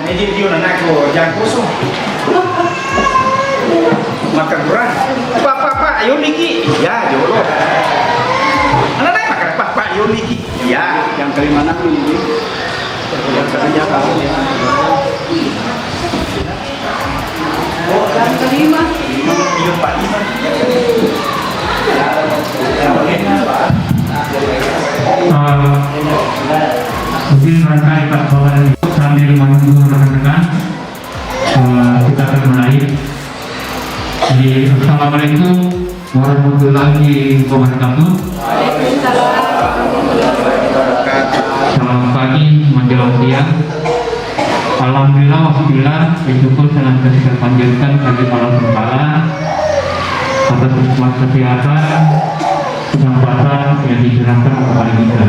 Medyo yun na ko, yang kosong. Makan kurang. Pak, ayo lagi. Ya, jolo. Anak makan pak, ayo lagi. Ya, yang kelima ini. Yang kerja kamu ya. Oh, yang kelima. Iya, Pak. Mungkin rangkaian Pak Bapak sambil menunggu rekan-rekan kita akan mulai. Jadi assalamualaikum warahmatullahi wabarakatuh. Selamat pagi menjelang siang. Alhamdulillah wasbillah bersyukur senantiasa kita panjatkan bagi Allah Taala atas nikmat kesehatan kesempatan yang diberikan kepada kita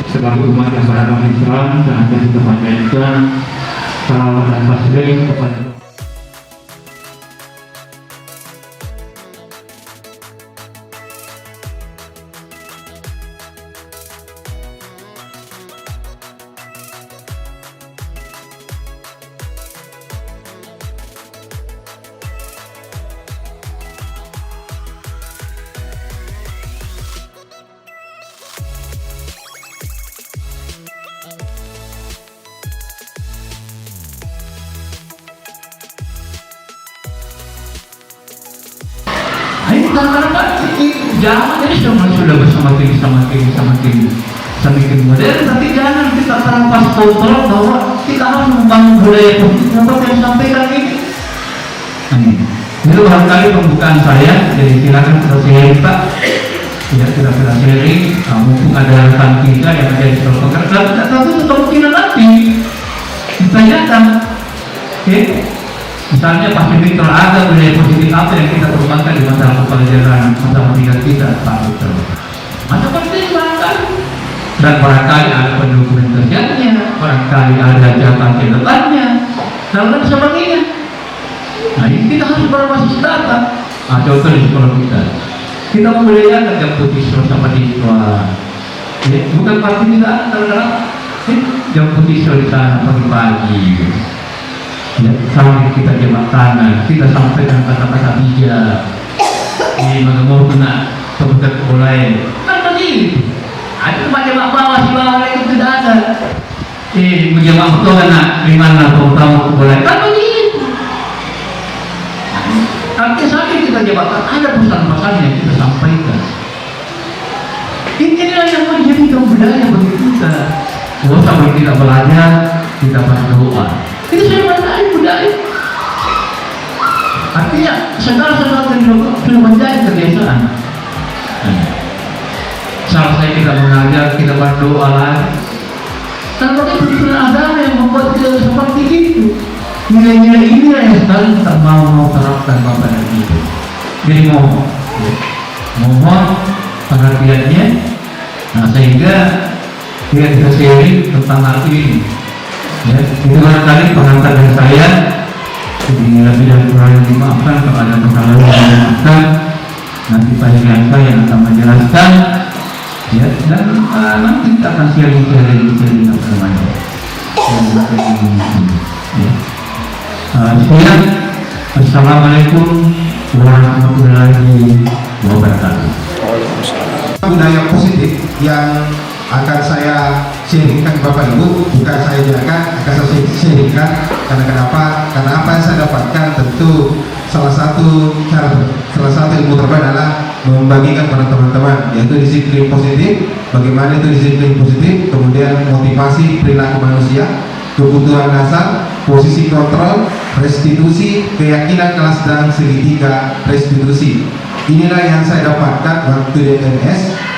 sebagai umat yang beragama Islam senantiasa kita panjatkan salawat dan taslim kepada jangan jadi sudah semakin modern, tapi jangan kita terampas kontrol bahwa kita harus membangun budaya positif seperti yang disampaikan ini. Itu barangkali pembukaan saya, jadi silakan kita sharing Pak. Ya, kita sharing. Mumpung ada rekan kita yang ada di sekolah pekerjaan, tidak tahu itu kemungkinan nanti ditanyakan. Oke. Misalnya pasti ada budaya positif apa yang kita kembangkan di masa pelajaran masa pendidikan kita Pak Dokter. Masa penting barangkali dan barangkali ada pendokumentasiannya, barangkali ada catatan catatannya dan lain sebagainya. Nah ini kita harus berbasis data. Contoh di sekolah kita membudayakan jam putih sama siswa. Bukan pasti tidak ada jam putih di sana pagi-pagi. Ya, sampai kita jamak tangan, kita sampaikan kata-kata bijak. Ini mengemur kena sebentar mulai. Kan tadi ada jamak bawah si bawah itu tidak ada. Menjamak betul kan di mana tamu mulai. Kan begitu. Tapi sampai kita jamak ada pesan-pesan yang kita sampaikan. Inilah yang menjadi budaya bagi kita. Sampai kita belajar, kita berdoa. Itu saya mengenai budaya. Artinya segala sesuatu yang sudah menjadi kebiasaan. Salah saya kita mengajar, kita berdoa lagi. Dan begitu agama yang membuat kita seperti itu. Nilai-nilai ini yang sekali kita mau terapkan Bapak dan Ibu. Jadi mohon perhatiannya. Nah sehingga kita sharing tentang hal ini. Ya, itu barangkali pengantar dari saya. Jadi lebih dan kurang dimaafkan kepada kesalahan yang dimaafkan. Nanti Pak Yansa yang akan menjelaskan. Ya, dan nanti kita akan sharing apa namanya. Ya. Sekian. Assalamualaikum warahmatullahi wabarakatuh. Budaya positif yang akan saya sharingkan Bapak Ibu, bukan saya jelaskan, akan saya sharingkan. Karena kenapa? Karena apa yang saya dapatkan tentu salah satu ilmu terbaik adalah membagikan pada teman-teman, yaitu disiplin positif. Bagaimana itu disiplin positif? Kemudian motivasi perilaku manusia, kebutuhan dasar, posisi kontrol, restitusi, keyakinan kelas dan segitiga restitusi. Inilah yang saya dapatkan waktu di MS.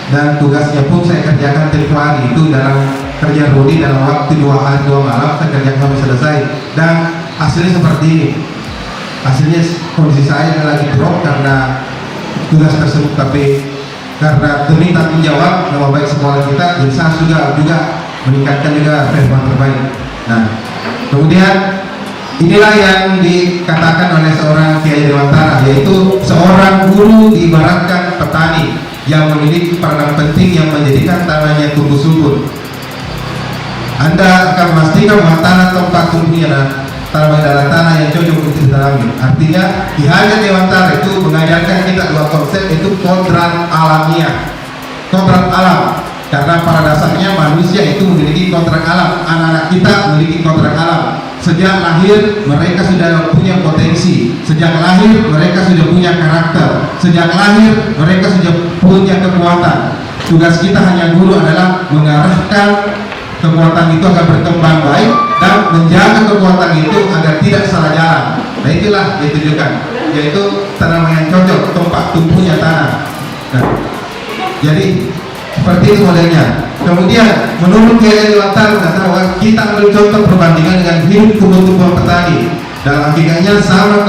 Dan tugasnya pun saya kerjakan tempoh hari itu dalam kerja Rudi dalam waktu 2 hari 2 malam saya kerjakan sampai selesai. Dan hasilnya seperti ini. Hasilnya kondisi saya lagi drop karena tugas tersebut, tapi karena demi tanggung jawab nama baik sekolah kita, jadi saya juga meningkatkan juga performa terbaik. Nah, kemudian inilah yang dikatakan oleh seorang Kiai Dewantara, yaitu seorang guru diibaratkan petani yang memiliki peranan penting yang menjadikan tanahnya tumbuh subur. Anda akan memastikan bahwa tanah tempat tumbuhnya adalah tanah yang cocok untuk ditanami. Artinya Ki Hajar Dewantara itu mengajarkan kita dua konsep, itu kodrat alamiah, kodrat alam. Karena pada dasarnya manusia itu memiliki kodrat alam. Anak-anak kita memiliki kodrat alam. Sejak lahir mereka sudah punya potensi. Sejak lahir mereka sudah punya karakter. Sejak lahir mereka sudah punya kekuatan. Tugas kita hanya guru adalah mengarahkan kekuatan itu agar berkembang baik dan menjaga kekuatan itu agar tidak salah jalan. Nah itulah yang ditujukan, yaitu tanaman yang cocok tempat tumbuhnya tanah. Nah, jadi seperti itu modelnya. Kemudian menurut Ki Hajar Dewantara bahwa kita ambil contoh perbandingan dengan hidup tumbuh-tumbuhan petani. Dalam hakikatnya sama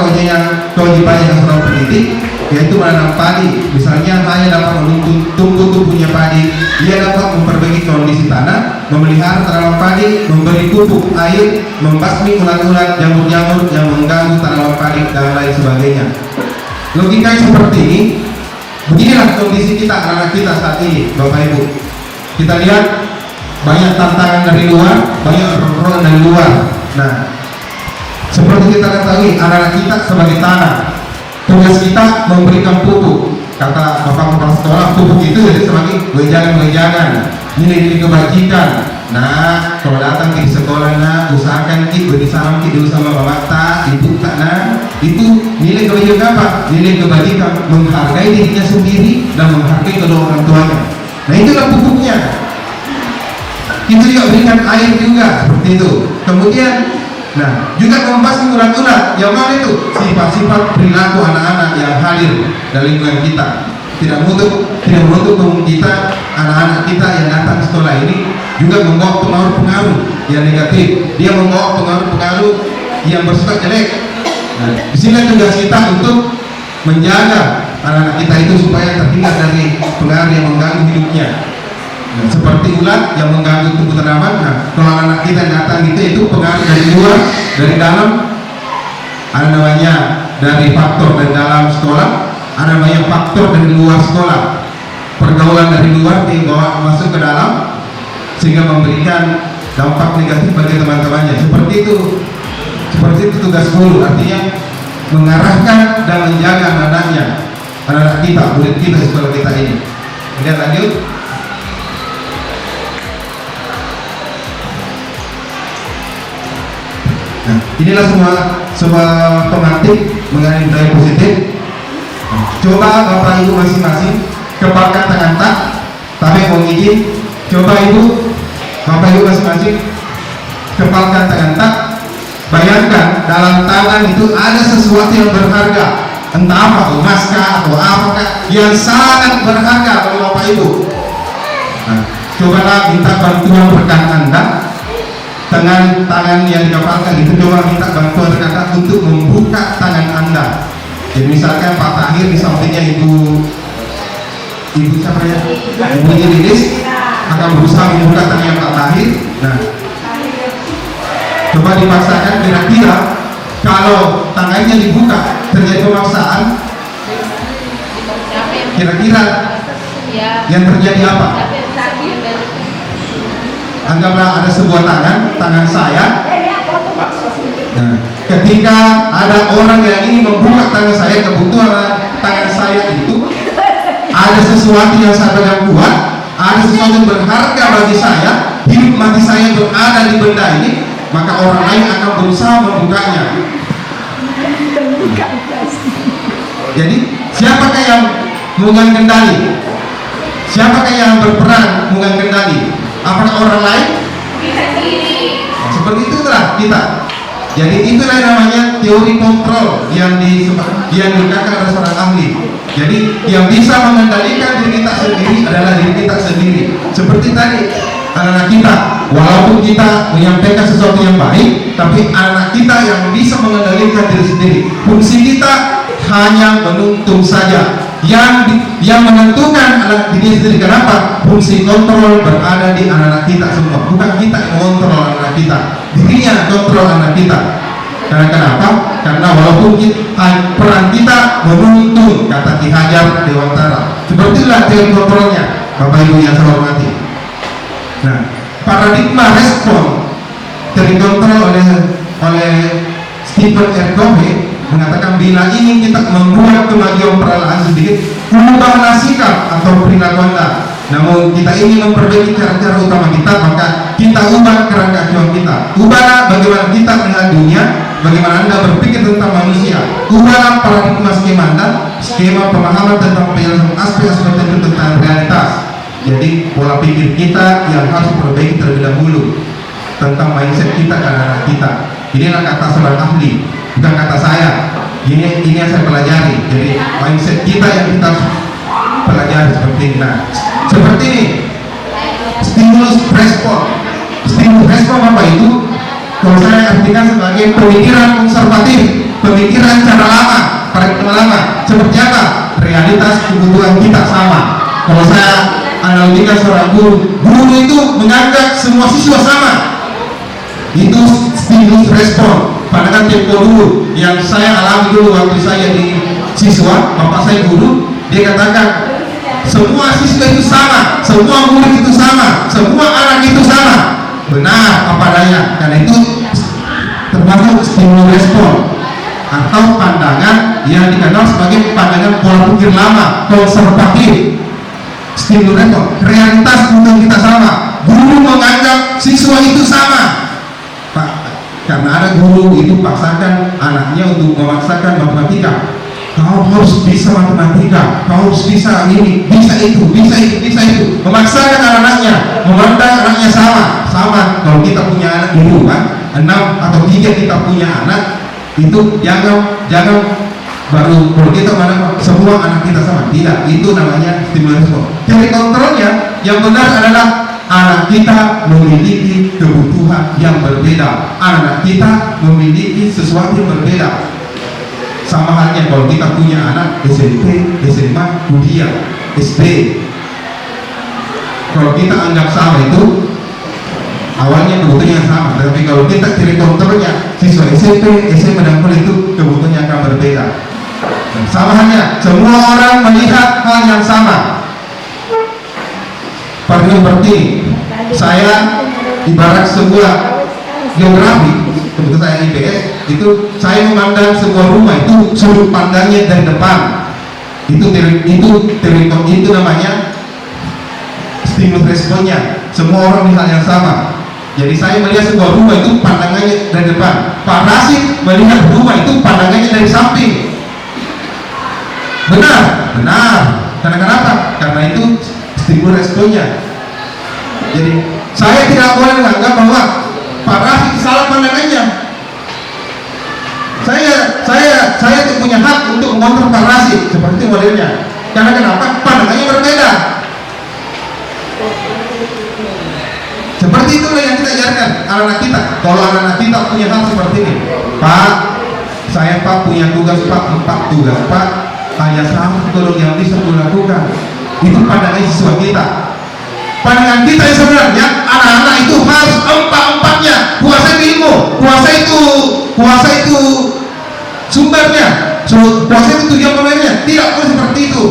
kewajibannya seorang pendidik, yaitu menanam padi. Misalnya hanya dapat menuntut tumbuh-tumbuhnya padi, ia dapat memperbaiki kondisi tanah, memelihara tanaman padi, memberi pupuk, air, membasmi ulat-ulat, jamur-jamur yang mengganggu tanaman padi dan lain sebagainya. Logikanya seperti ini. Beginilah kondisi kita, anak kita saat ini, Bapak Ibu. Kita lihat banyak tantangan dari luar, banyak persoalan dari luar. Nah, seperti kita ketahui, anak-anak kita sebagai tanah, tugas kita memberikan pupuk. Kata Bapak Kepala Sekolah, pupuk itu jadi sebagai wejangan-wejangan, nilai-nilai kebajikan. Nah, kalau datang ke sekolah, nah, usahakan kita beri salam kita dulu sama bapak tak, ibu tak, nah, itu nilai kebajikan apa? Nilai kebajikan, menghargai dirinya sendiri dan menghargai kedua orang tuanya. Nah, itulah pupuknya. Kita juga berikan air juga seperti itu. Kemudian, nah, juga membahas ulat-ulat. Yang mana itu? Sifat-sifat perilaku anak-anak yang hadir dalam lingkungan kita. Tidak menutup kita, anak-anak kita yang datang ke sekolah ini juga membawa pengaruh-pengaruh yang negatif. Dia membawa pengaruh-pengaruh yang bersifat jelek. Nah, di sini tugas kita untuk menjaga anak-anak kita itu supaya terhindar dari pengaruh yang mengganggu hidupnya. Nah, seperti ulat yang mengganggu tumbuh tanaman. Nah, kalau anak kita datang itu pengaruh dari luar, dari dalam. Ada namanya dari faktor dari dalam sekolah, ada namanya faktor dari luar sekolah. Pergaulan dari luar dibawa masuk ke dalam sehingga memberikan dampak negatif bagi teman-temannya. Seperti itu tugas guru, artinya mengarahkan dan menjaga anak-anak kita, murid kita di sekolah kita ini. Kemudian lanjut. Nah, inilah semua pemantik mengenai budaya positif. Nah, coba Bapak Ibu masing-masing kepalkan tangan tak, tapi mau izin. Coba Bapak Ibu masing-masing kepalkan tangan tak. Bayangkan dalam tangan itu ada sesuatu yang berharga, entah apa, emas kah atau apakah yang sangat berharga bagi Bapak Ibu. Nah, cobalah minta bantuan rekan Anda. Tangan yang dikepalkan itu coba minta bantuan rekan Anda untuk membuka tangan Anda. Jadi misalkan Pak Tahir di sampingnya Ibu siapa ya? Ibu Lilis akan berusaha membuka tangan Pak Tahir. Nah, coba dipaksakan, kira-kira kalau tangannya dibuka terjadi pemaksaan, kira-kira yang terjadi apa? Anggaplah ada sebuah tangan saya. Nah, ketika ada orang yang ingin membuka tangan saya, kebutuhan tangan saya itu ada sesuatu yang saya pegang kuat, ada sesuatu yang berharga bagi saya, hidup mati saya berada di benda ini, maka orang lain akan berusaha membukanya. Jadi siapakah yang memegang kendali? Siapakah yang berperan memegang kendali? Apakah orang lain? Nah, seperti itulah kita. Jadi itulah yang namanya teori kontrol yang digunakan oleh seorang ahli. Jadi yang bisa mengendalikan diri kita sendiri adalah diri kita sendiri. Seperti tadi anak-anak kita, walaupun kita menyampaikan sesuatu yang baik, tapi anak kita yang bisa mengendalikan diri sendiri. Fungsi kita hanya menuntun saja. Yang menentukan adalah diri sendiri. Kenapa? Fungsi kontrol berada di anak-anak kita semua. Bukan kita yang mengontrol anak kita, dirinya kontrol anak kita. Karena kenapa? Karena walaupun peran kita menuntun, kata Ki Hajar Dewantara. Seperti itulah teori kontrolnya, Bapak Ibu yang saya hormati. Nah, paradigma respon terkontrol oleh Stephen R. Covey mengatakan bila ingin kita membuat kemajuan perlahan sedikit, ubahlah sikap atau perilaku Anda. Namun kita ingin memperbaiki cara-cara utama kita, maka kita ubah kerangka acuan kita. Ubahlah bagaimana kita melihat dunia, bagaimana Anda berpikir tentang manusia. Ubahlah paradigma skema Anda, skema pemahaman tentang penjelasan aspek-aspek tertentu tentang realitas. Jadi pola pikir kita yang harus diperbaiki terlebih dahulu tentang mindset kita dan anak kita. Inilah kata seorang ahli, bukan kata saya. Ini yang saya pelajari. Jadi mindset kita yang kita pelajari seperti ini. Nah, seperti ini. Stimulus respon. Stimulus respon apa itu? Kalau saya artikan sebagai pemikiran konservatif, pemikiran cara lama, paradigma lama. Seperti apa? Realitas kebutuhan kita sama. Kalau saya analogikan seorang guru itu menganggap semua siswa sama. Itu stimulus respon. Pandangan tempo dulu yang saya alami dulu waktu saya di siswa, bapak saya guru, dia katakan semua siswa itu sama, semua murid itu sama, semua anak itu sama. Benar apa adanya, karena itu termasuk stimulus respon atau pandangan yang dikenal sebagai pandangan pola pikir lama, konservatif. Stimulus respon, realitas kebutuhan kita sama. Guru menganggap siswa itu sama. Pak, karena ada guru itu paksakan anaknya untuk memaksakan matematika. Kau harus bisa matematika, kau harus bisa ini, bisa itu, bisa itu, bisa itu. Memaksakan anaknya, memandang anaknya sama. Kalau kita punya anak dulu kan, 6 atau 3 kita punya anak, itu jangan baru kalau kita mana semua anak kita sama. Tidak, itu namanya stimulus respon. Jadi kontrolnya yang benar adalah anak kita memiliki kebutuhan yang berbeda. Anak kita memiliki sesuatu yang berbeda. Sama halnya kalau kita punya anak SMP, SMA, kuliah, SD. Kalau kita anggap sama itu awalnya kebutuhannya sama, tapi kalau kita cari kontrolnya siswa SMP, SMA dan kuliah itu kebutuhannya akan berbeda. Sama halnya semua orang melihat hal yang sama. Seperti saya ibarat sebuah geografi, kebetulan saya IPS, itu saya memandang sebuah rumah itu sudut pandangnya dari depan. Itu namanya stimulus responnya. Semua orang melihat yang sama. Jadi saya melihat sebuah rumah itu pandangannya dari depan. Pak Rasid melihat rumah itu pandangannya dari samping. Benar. Karena kenapa? Karena itu stimulus responnya. Jadi saya tidak boleh menganggap bahwa Pak Rasid salah pandangannya. Saya punya hak untuk mengontrol Pak Rasid seperti modelnya. Karena kenapa? Pandangannya berbeda. Seperti itulah yang kita ajarkan anak-anak kita. Kalau anak-anak kita punya hal seperti ini, Pak, saya punya tugas Pak, 4 tugas Pak, hanya 1 tolong yang bisa dilakukan. Itu pandangan siswa kita. Pandangan kita yang sebenarnya anak-anak itu harus 4-4-nya kuasai ilmu, kuasai itu sumbernya, kuasai itu tujuan pemainnya. Tidak boleh seperti itu.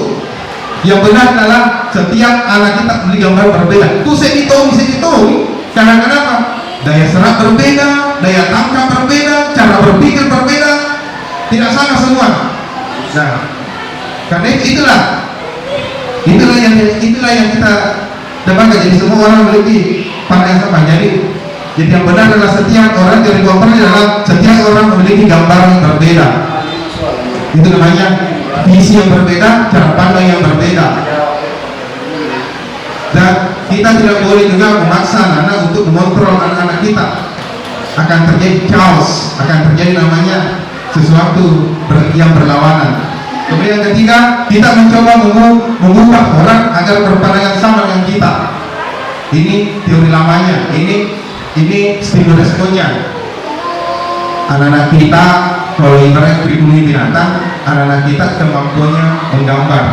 Yang benar adalah setiap anak kita memiliki gambar berbeda. Itu bisa dihitung. Karena kenapa? Daya serap berbeda, daya tangkap berbeda, cara berpikir berbeda, tidak sama semua. Nah, karena itulah yang kita dapatkan. Jadi semua orang memiliki pandangan sama. Jadi yang benar adalah setiap orang dari kontrol adalah setiap orang memiliki gambar yang berbeda. Itu namanya visi yang berbeda, cara pandang yang berbeda. Dan kita tidak boleh juga memaksa anak-anak untuk mengontrol anak-anak kita. Akan terjadi chaos, akan terjadi namanya sesuatu yang berlawanan. Kemudian yang ketiga, kita mencoba mengubah orang agar berpandangan sama dengan kita. Ini teori lamanya. Ini stimulus responnya. Anak-anak kita kalau ibarat kurikulum binatang, anak-anak kita kemampuannya menggambar.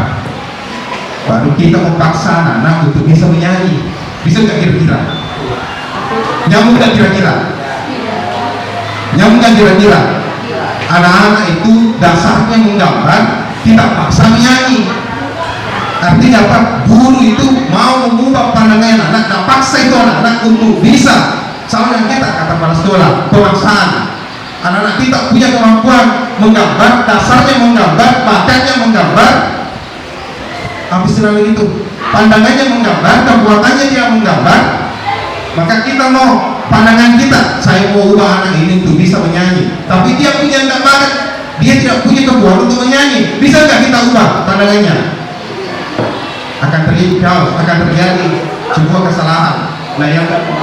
Baru kita memaksa anak-anak untuk bisa menyanyi. Bisa nggak kira-kira? Nyambung nggak kira-kira? Nyambung nggak kira-kira? Anak-anak itu dasarnya menggambar, tidak paksa menyanyi. Artinya apa? Guru itu mau mengubah pandangan anak, dan paksa itu anak-anak untuk bisa sama yang kita kata kepala sekolah, pemaksaan. Anak-anak kita punya kemampuan menggambar, dasarnya menggambar, badannya menggambar, habis selalu itu pandangannya menggambar, kekuatannya dia menggambar. Maka kita mau pandangan kita, saya mau ubah anak ini untuk bisa menyanyi, tapi dia punya enggak bakat, dia tidak punya kekuatan untuk menyanyi, bisa nggak kita ubah pandangannya? Akan terjadi sebuah kesalahan. Nah,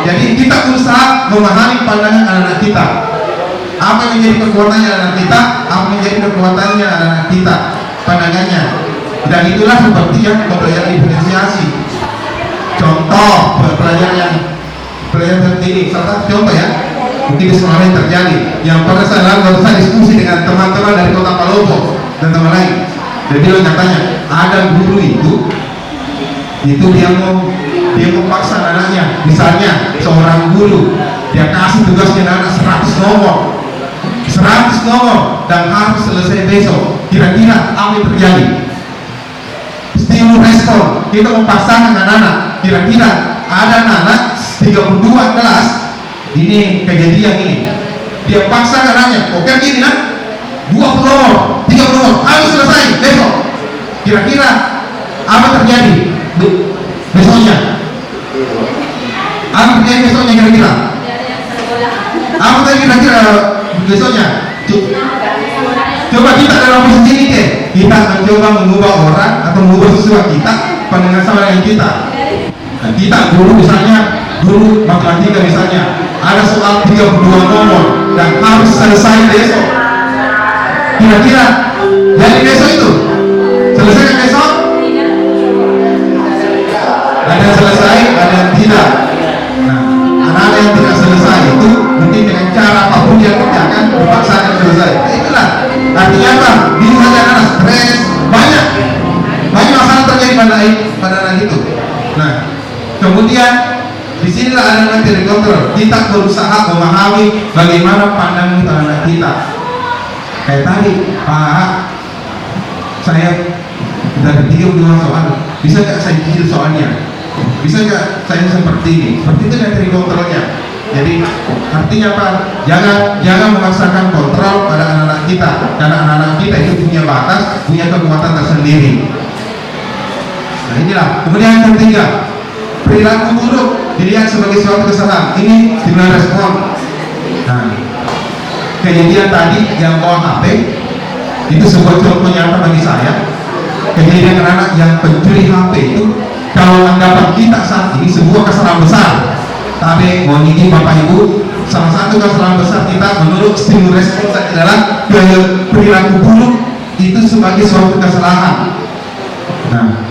jadi kita berusaha memahami pandangan anak-anak kita, apa yang menjadi kekuatannya anak kita, apa yang menjadi kekuatannya anak kita, pandangannya. Dan itulah seperti yang pembelajaran diferensiasi. Contoh pelajaran tertinggi, salah satu contoh ya, mungkin di sekolah lain terjadi, yang pada saat lalu saya diskusi dengan teman-teman dari Kota Palopo dan teman lain. Jadi dia katanya ada guru itu dia mau paksa anaknya, misalnya seorang guru dia kasih tugasnya anak 100 nomor dan harus selesai besok. Kira-kira apa yang terjadi? Stimulus respon, kita memaksakan anak-anak. Kira-kira ada anak 32 kelas ini kejadian ini, dia paksa anaknya, oke gini nak, 20 nomor, 30 nomor, harus selesai besok. Kira-kira apa terjadi besoknya? Apa terjadi besoknya kira-kira? Apa terjadi kira-kira besoknya? Coba kita dalam posisi ini deh, kita mencoba mengubah orang atau mengubah sesuatu kita pandangan sama dengan kita. Nah, kita dulu misalnya, dulu matematika misalnya ada soal 32 nomor dan harus selesai besok. Kira-kira jadi besok itu selesai besok? Ada yang selesai, ada yang tidak. Nah, anak-anak yang tidak selesai itu mungkin dengan cara apapun dia kerjakan dipaksakan selesai. Nah, itulah artinya apa? Bisa saja anak stres, banyak masalah terjadi pada anak itu. Nah, kemudian disinilah ada materi kontrol. Kita berusaha memahami bagaimana pandangan anak kita. Kayak tadi, Pak, saya dari 32 soal, bisa nggak saya cicil soalnya? Bisa nggak saya seperti ini? Seperti itu materi kontrolnya. Jadi artinya apa? Jangan memaksakan kontrol pada anak-anak kita, karena anak-anak kita itu punya batas, punya kekuatan tersendiri. Nah, inilah. Kemudian yang ketiga, perilaku buruk dilihat sebagai suatu kesalahan. Ini stimulus respon. Nah, kejadian tadi yang bawa HP itu sebuah contoh nyata bagi saya. Kejadian anak yang pencuri HP itu, kalau anggapan kita saat ini sebuah kesalahan besar, tapi mohon izin Bapak Ibu, salah satu kesalahan besar kita menurut stimulus respon adalah perilaku buruk itu sebagai suatu kesalahan. Nah,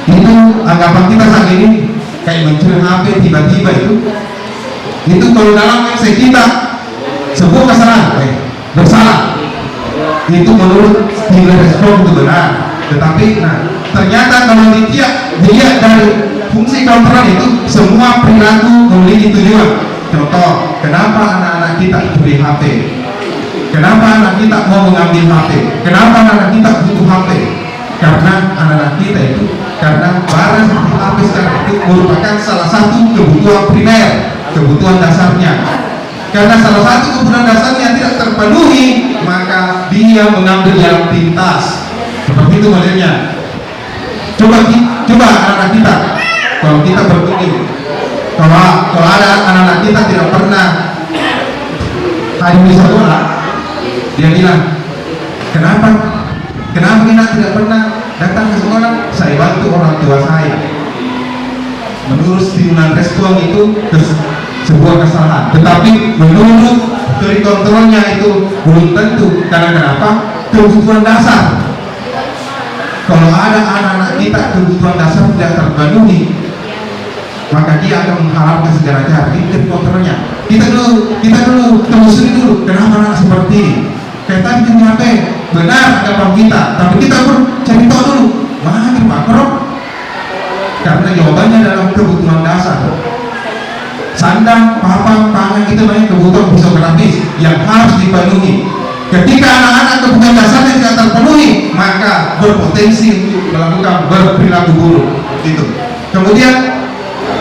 itu anggapan kita saat ini kayak mencuri HP tiba-tiba itu kalau dalam mindset kita sebuah kesalahan, bersalah, itu menurut stimulus respon itu benar. Tetapi ternyata kalau dilihat dari fungsi kontrol itu, semua perilaku memiliki tujuan. Contoh, kenapa anak-anak kita curi HP? Kenapa anak kita mau mengambil HP? Kenapa anak kita butuh HP? Karena anak-anak kita itu, karena barang seperti HP sekarang itu merupakan salah satu kebutuhan primer, kebutuhan dasarnya. Karena salah satu kebutuhan dasarnya tidak terpenuhi, maka dia mengambil jalan pintas. Seperti itu modelnya. Coba anak-anak kita, kalau kita berkunjung, kalau ada anak-anak kita tidak pernah hadir di sekolah, dia bilang, kenapa kita tidak pernah datang ke sekolah? Saya bantu orang tua saya. Menurut stimulus respon itu sebuah kesalahan, tetapi menurut dari kontrolnya itu belum tentu. Karena kenapa? Kebutuhan dasar. Kalau ada anak-anak kita kebutuhan dasar tidak terpenuhi, maka dia akan mengharapkan segala cara. Ini kontrolnya. Kita dulu telusuri dulu, kenapa anak seperti ini? Kayak tadi di HP, benar anggapan kita, tapi kita pun cari tahu dulu, mana makro? Karena jawabannya dalam kebutuhan dasar. Sandang, papan, pangan itu banyak kebutuhan fisiografis yang harus dipenuhi. Ketika anak-anak kebutuhan dasarnya tidak terpenuhi, maka berpotensi untuk melakukan berperilaku buruk. Gitu. Kemudian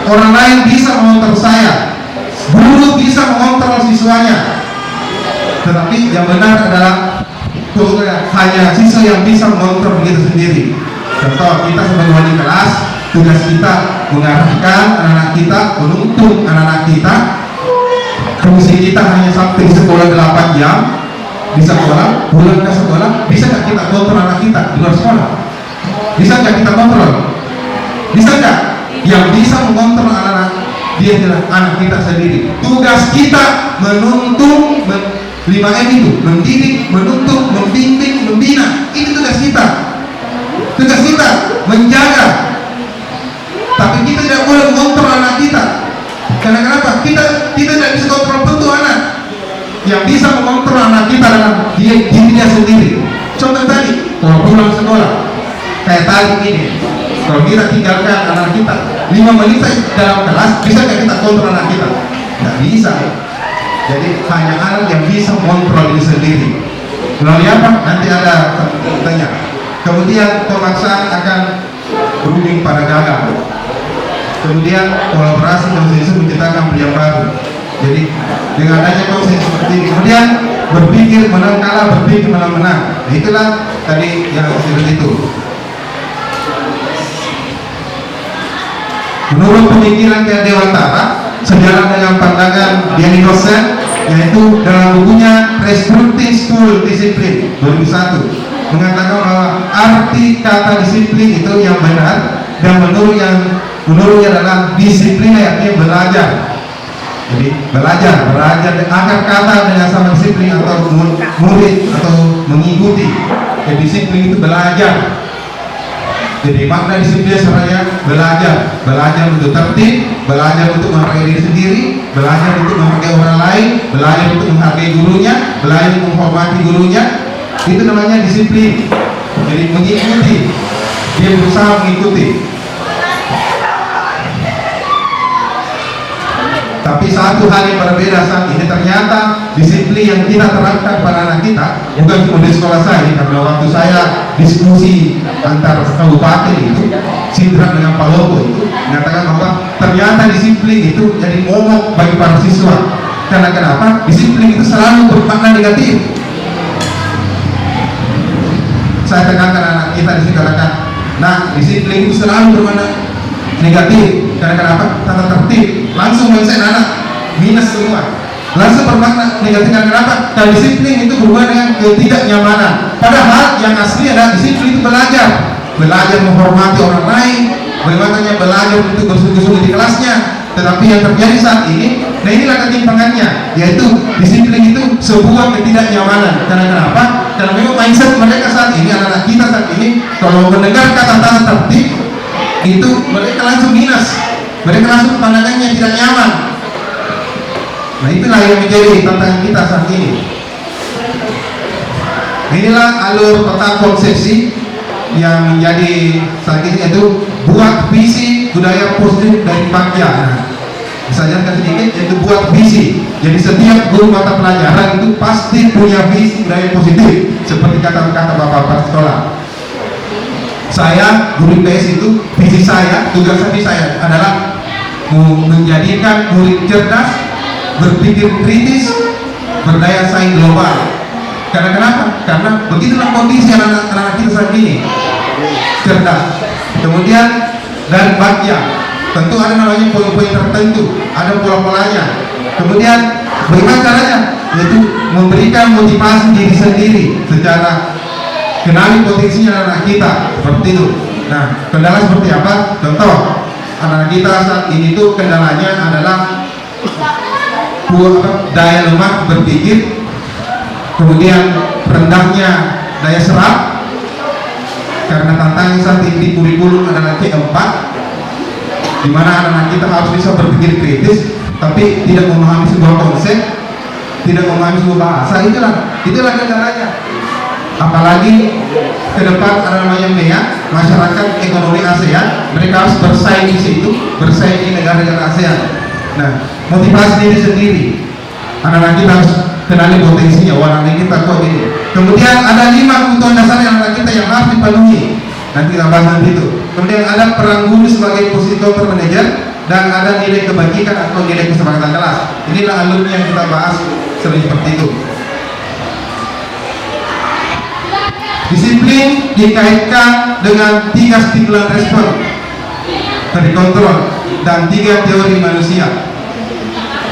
orang lain bisa mengontrol saya, guru bisa mengontrol siswanya, tetapi yang benar adalah hanya siswa yang bisa mengontrol diri sendiri. Contoh, kita sebagai wali kelas, tugas kita mengarahkan anak-anak kita, menuntun anak-anak kita. Fungsi kita hanya sampai di sekolah 8 jam di sekolah, pulang ke sekolah. Bisa nggak kita kontrol anak kita di luar sekolah? Bisa nggak kita kontrol? Bisa nggak? Yang bisa mengontrol anak-anak dia adalah anak kita sendiri. Tugas kita menuntun 5M itu, mendidik, menuntun, membimbing, membina. Ini tugas kita. Tugas kita menjaga. Tapi kita tidak boleh mengontrol anak kita. Karena kenapa? Kita tidak bisa kontrol bentuk anak. Yang bisa mengontrol anak kita adalah diri dia sendiri. Contoh tadi, kalau pulang sekolah, kayak tadi ini, kalau kita tinggalkan anak kita 5 menit dalam kelas, bisa nggak kita kontrol anak kita? Nggak bisa. Jadi hanya anak yang bisa mengontrol diri sendiri. Melalui apa? Nanti ada tanya. Kemudian pemaksaan akan berujung pada gagal. Kemudian kolaborasi konsensus menciptakan yang baru. Jadi dengan adanya konsensus seperti ini, kemudian berpikir menang kalah, berpikir menang menang. Nah, itulah tadi yang seperti itu. Menurut pemikiran Kiai Dewantara, sejalan dengan pandangan Diani dosen, yaitu dalam bukunya Restricting School Discipline 2001 mengatakan bahwa arti kata disiplin itu yang benar dan menurutnya adalah disiplin artinya belajar. Jadi belajar akar kata dengan sama disiplin atau murid atau mengikuti. Jadi disiplin itu belajar. Jadi makna disiplin sebenarnya belajar untuk tertib, belajar untuk menghargai diri sendiri, belajar untuk menghargai orang lain, belajar untuk menghargai gurunya, belajar untuk menghormati gurunya. Itu namanya disiplin. Jadi mengikuti, dia berusaha mengikuti. Tapi satu hal yang berbeda saat ini, ternyata disiplin yang kita terapkan pada anak kita bukan cuma di sekolah saya, karena waktu saya diskusi antar kabupaten itu, Sidra dengan Pak Lobo itu mengatakan bahwa ternyata disiplin itu jadi momok bagi para siswa. Karena kenapa? Disiplin itu selalu bermakna negatif. Saya tekankan anak kita di sini, katakan, nah disiplin itu selalu bermakna negatif. Karena kenapa? Tata tertib. Langsung mindset anak minus semua. Langsung bermakna negatif. Karena kenapa? Karena disiplin itu berhubungan dengan ketidaknyamanan. Padahal yang asli adalah disiplin itu belajar menghormati orang lain, bagaimana belajar untuk bersungguh-sungguh di kelasnya. Tetapi yang terjadi saat ini, nah inilah ketimpangannya, yaitu disiplin itu sebuah ketidaknyamanan. Karena kenapa? Karena memang mindset mereka saat ini, anak-anak kita saat ini, kalau mendengar kata-kata tertib itu mereka langsung minus, mereka langsung pandangannya tidak nyaman. Nah itulah yang menjadi tantangan kita saat ini. Inilah alur peta konsepsi yang menjadi saat ini, yaitu buat visi budaya positif dari Bagja. Misalnya sedikit, yaitu buat visi. Jadi setiap guru mata pelajaran itu pasti punya visi budaya positif, seperti kata-kata bapak-bapak sekolah. Saya guru IPS itu, visi saya, tugas saya adalah menjadikan murid cerdas, berpikir kritis, berdaya saing global. Karena kenapa? Karena begitulah kondisi anak-anak kita saat ini, cerdas. Kemudian dari Bagja, tentu ada namanya poin-poin tertentu, ada pola-polanya. Kemudian bagaimana caranya? Yaitu memberikan motivasi diri sendiri secara kenali potensinya anak kita, seperti itu. Nah, kendala seperti apa? Contoh, anak kita saat ini tuh kendalanya adalah daya lemah berpikir, kemudian rendahnya daya serap, karena tantangan saat ini di kurikulum adalah C4, di mana anak-anak kita harus bisa berpikir kritis, tapi tidak memahami sebuah konsep, tidak memahami sebuah bahasa. Itulah kendalanya. Apalagi ke depan ada namanya MEA, masyarakat ekonomi ASEAN, mereka harus bersaing di situ, bersaing di negara-negara ASEAN. Nah, motivasi diri sendiri, anak-anak kita harus kenali potensinya, warna kita kok ini. Kemudian ada 5 kebutuhan dasar anak kita yang harus dipenuhi. Nanti kita bahas nanti itu. Kemudian ada peran guru sebagai posisi counter manager dan ada nilai kebajikan atau nilai kesepakatan kelas. Inilah alumni yang kita bahas seperti itu. Disiplin dikaitkan dengan 3 stimulan respon terdikontrol dan 3 teori manusia.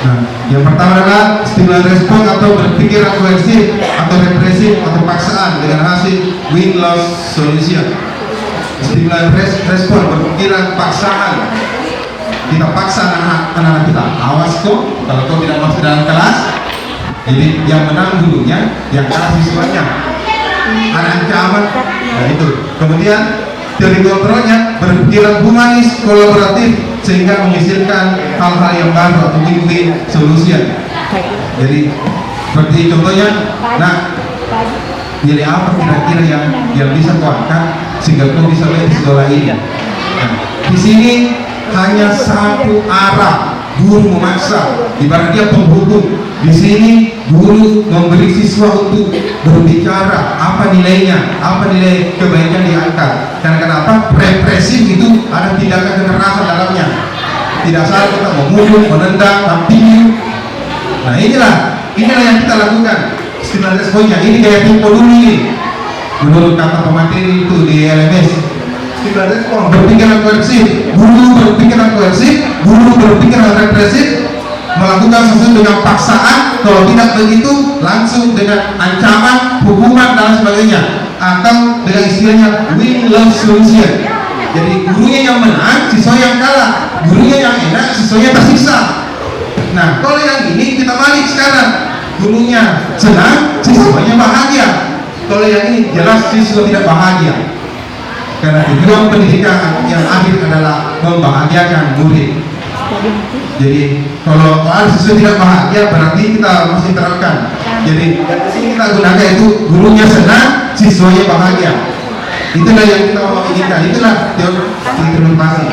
Nah, yang pertama adalah stimulan respon atau berpikiran koersif atau represif atau paksaan dengan hasil win-loss solution. Stimulan respon berpikiran paksaan, kita paksa anak-anak kita, awas kok kalau kau tidak masuk dalam kelas, jadi yang menang gurunya, yang kalah siswanya. Ada ancaman, nah itu. Kemudian teori kontrolnya berpikiran humanis, kolaboratif, sehingga menghasilkan hal-hal yang baru atau win-win solution. Jadi seperti contohnya, nah nilai apa kira-kira yang bisa kau angkat sehingga kau bisa main di sekolah ini. Nah, di sini hanya satu arah, guru memaksa, ibarat dia penghubung. Di sini guru memberi siswa untuk berbicara apa nilainya, apa nilai kebaikan diangkat. Karena kenapa? Represif itu ada tindakan kekerasan dalamnya. Tidak salah kita memukul, menendang, tampil. Nah inilah yang kita lakukan. Stimulan responnya ini kayak tempo dulu ini. Menurut kata pemateri itu di LMS. Stimulan respon berpikiran koersif, guru berpikiran koersif, guru berpikiran represif, melakukan sesuatu dengan paksaan, kalau tidak begitu langsung dengan ancaman, hukuman dan sebagainya, atau dengan istilahnya win-loss solution. Jadi gurunya yang menang, siswa yang kalah, gurunya yang enak, siswanya tersiksa. Nah kalau yang ini kita balik sekarang, gurunya senang, siswanya bahagia. Kalau yang ini jelas siswa tidak bahagia, karena tujuan pendidikan yang akhir adalah membahagiakan murid. Jadi kalau siswa tidak bahagia berarti kita masih terapkan. Jadi di sini kita gunakan itu gurunya senang, siswanya bahagia. Itulah yang kita mau inginkan. Itulah teori implementasi.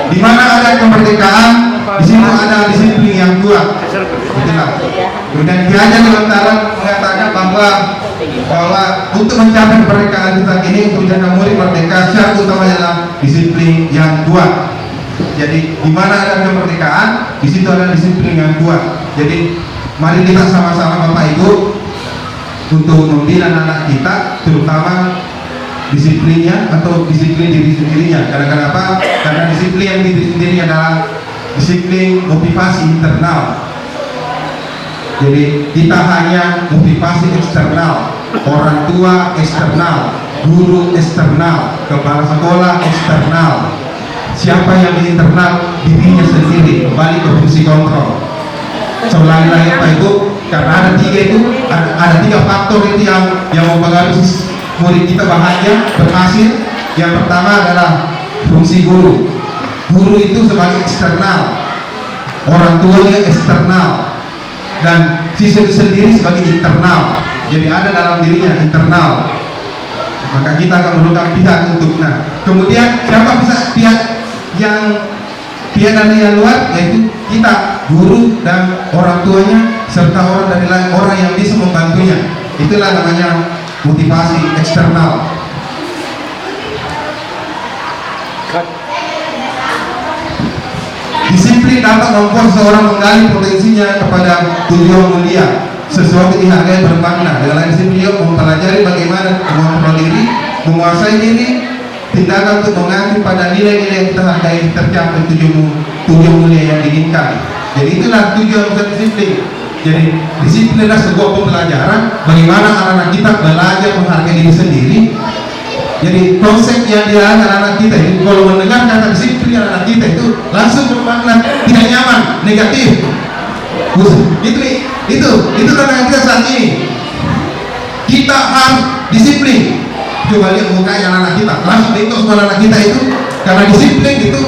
Di mana ada kemerdekaan, di sini ada disiplin yang kuat. Itulah. Kemudian Ki Hajar Dewantara mengatakan bahwa untuk mencapai kemerdekaan kita ini, untuk menjaga murid merdeka, syarat utamanya adalah disiplin yang kuat. Jadi di mana ada kemerdekaan, di situ ada disiplin yang kuat. Jadi mari kita sama-sama Bapak Ibu untuk membina anak kita, terutama disiplinnya atau disiplin diri sendirinya. Karena kenapa? Karena disiplin yang diri sendiri adalah disiplin motivasi internal. Jadi kita hanya motivasi eksternal, orang tua eksternal, guru eksternal, kepala sekolah eksternal. Siapa yang di internal? Dirinya sendiri, kembali ke fungsi kontrol. Selain lain Pak Ibu, karena ada tiga faktor itu yang mempengaruhi murid kita bahagia, berhasil. Yang pertama adalah fungsi guru. Guru itu sebagai eksternal, orang tuanya eksternal, dan siswa itu sendiri sebagai internal. Jadi ada dalam dirinya internal. Maka kita akan memerlukan pihak untuk. Nah, kemudian siapa bisa pihak dari yang luar, yaitu kita, guru dan orang tuanya, serta orang dari lain, orang yang bisa membantunya. Itulah namanya motivasi eksternal. Disiplin dapat membuat seseorang menggali potensinya kepada tujuan mulia, sesuatu dihargai bermakna. Dengan lain disiplin mempelajari bagaimana mengontrol diri, menguasai diri, tindakan untuk mengacu pada nilai-nilai yang kita hargai tercapai tujuan mulia yang diinginkan. Jadi itulah tujuan disiplin. Jadi disiplin adalah sebuah pembelajaran bagaimana anak-anak kita belajar menghargai diri sendiri. Jadi konsep yang diarahkan anak kita itu, kalau mendengar kata disiplin anak kita itu langsung bermakna tidak nyaman, negatif. Itu tantangan kita saat ini. Kita harus disiplin. Coba lihat muka yang anak kita, langsung dihitung semua anak kita itu, karena disiplin itu.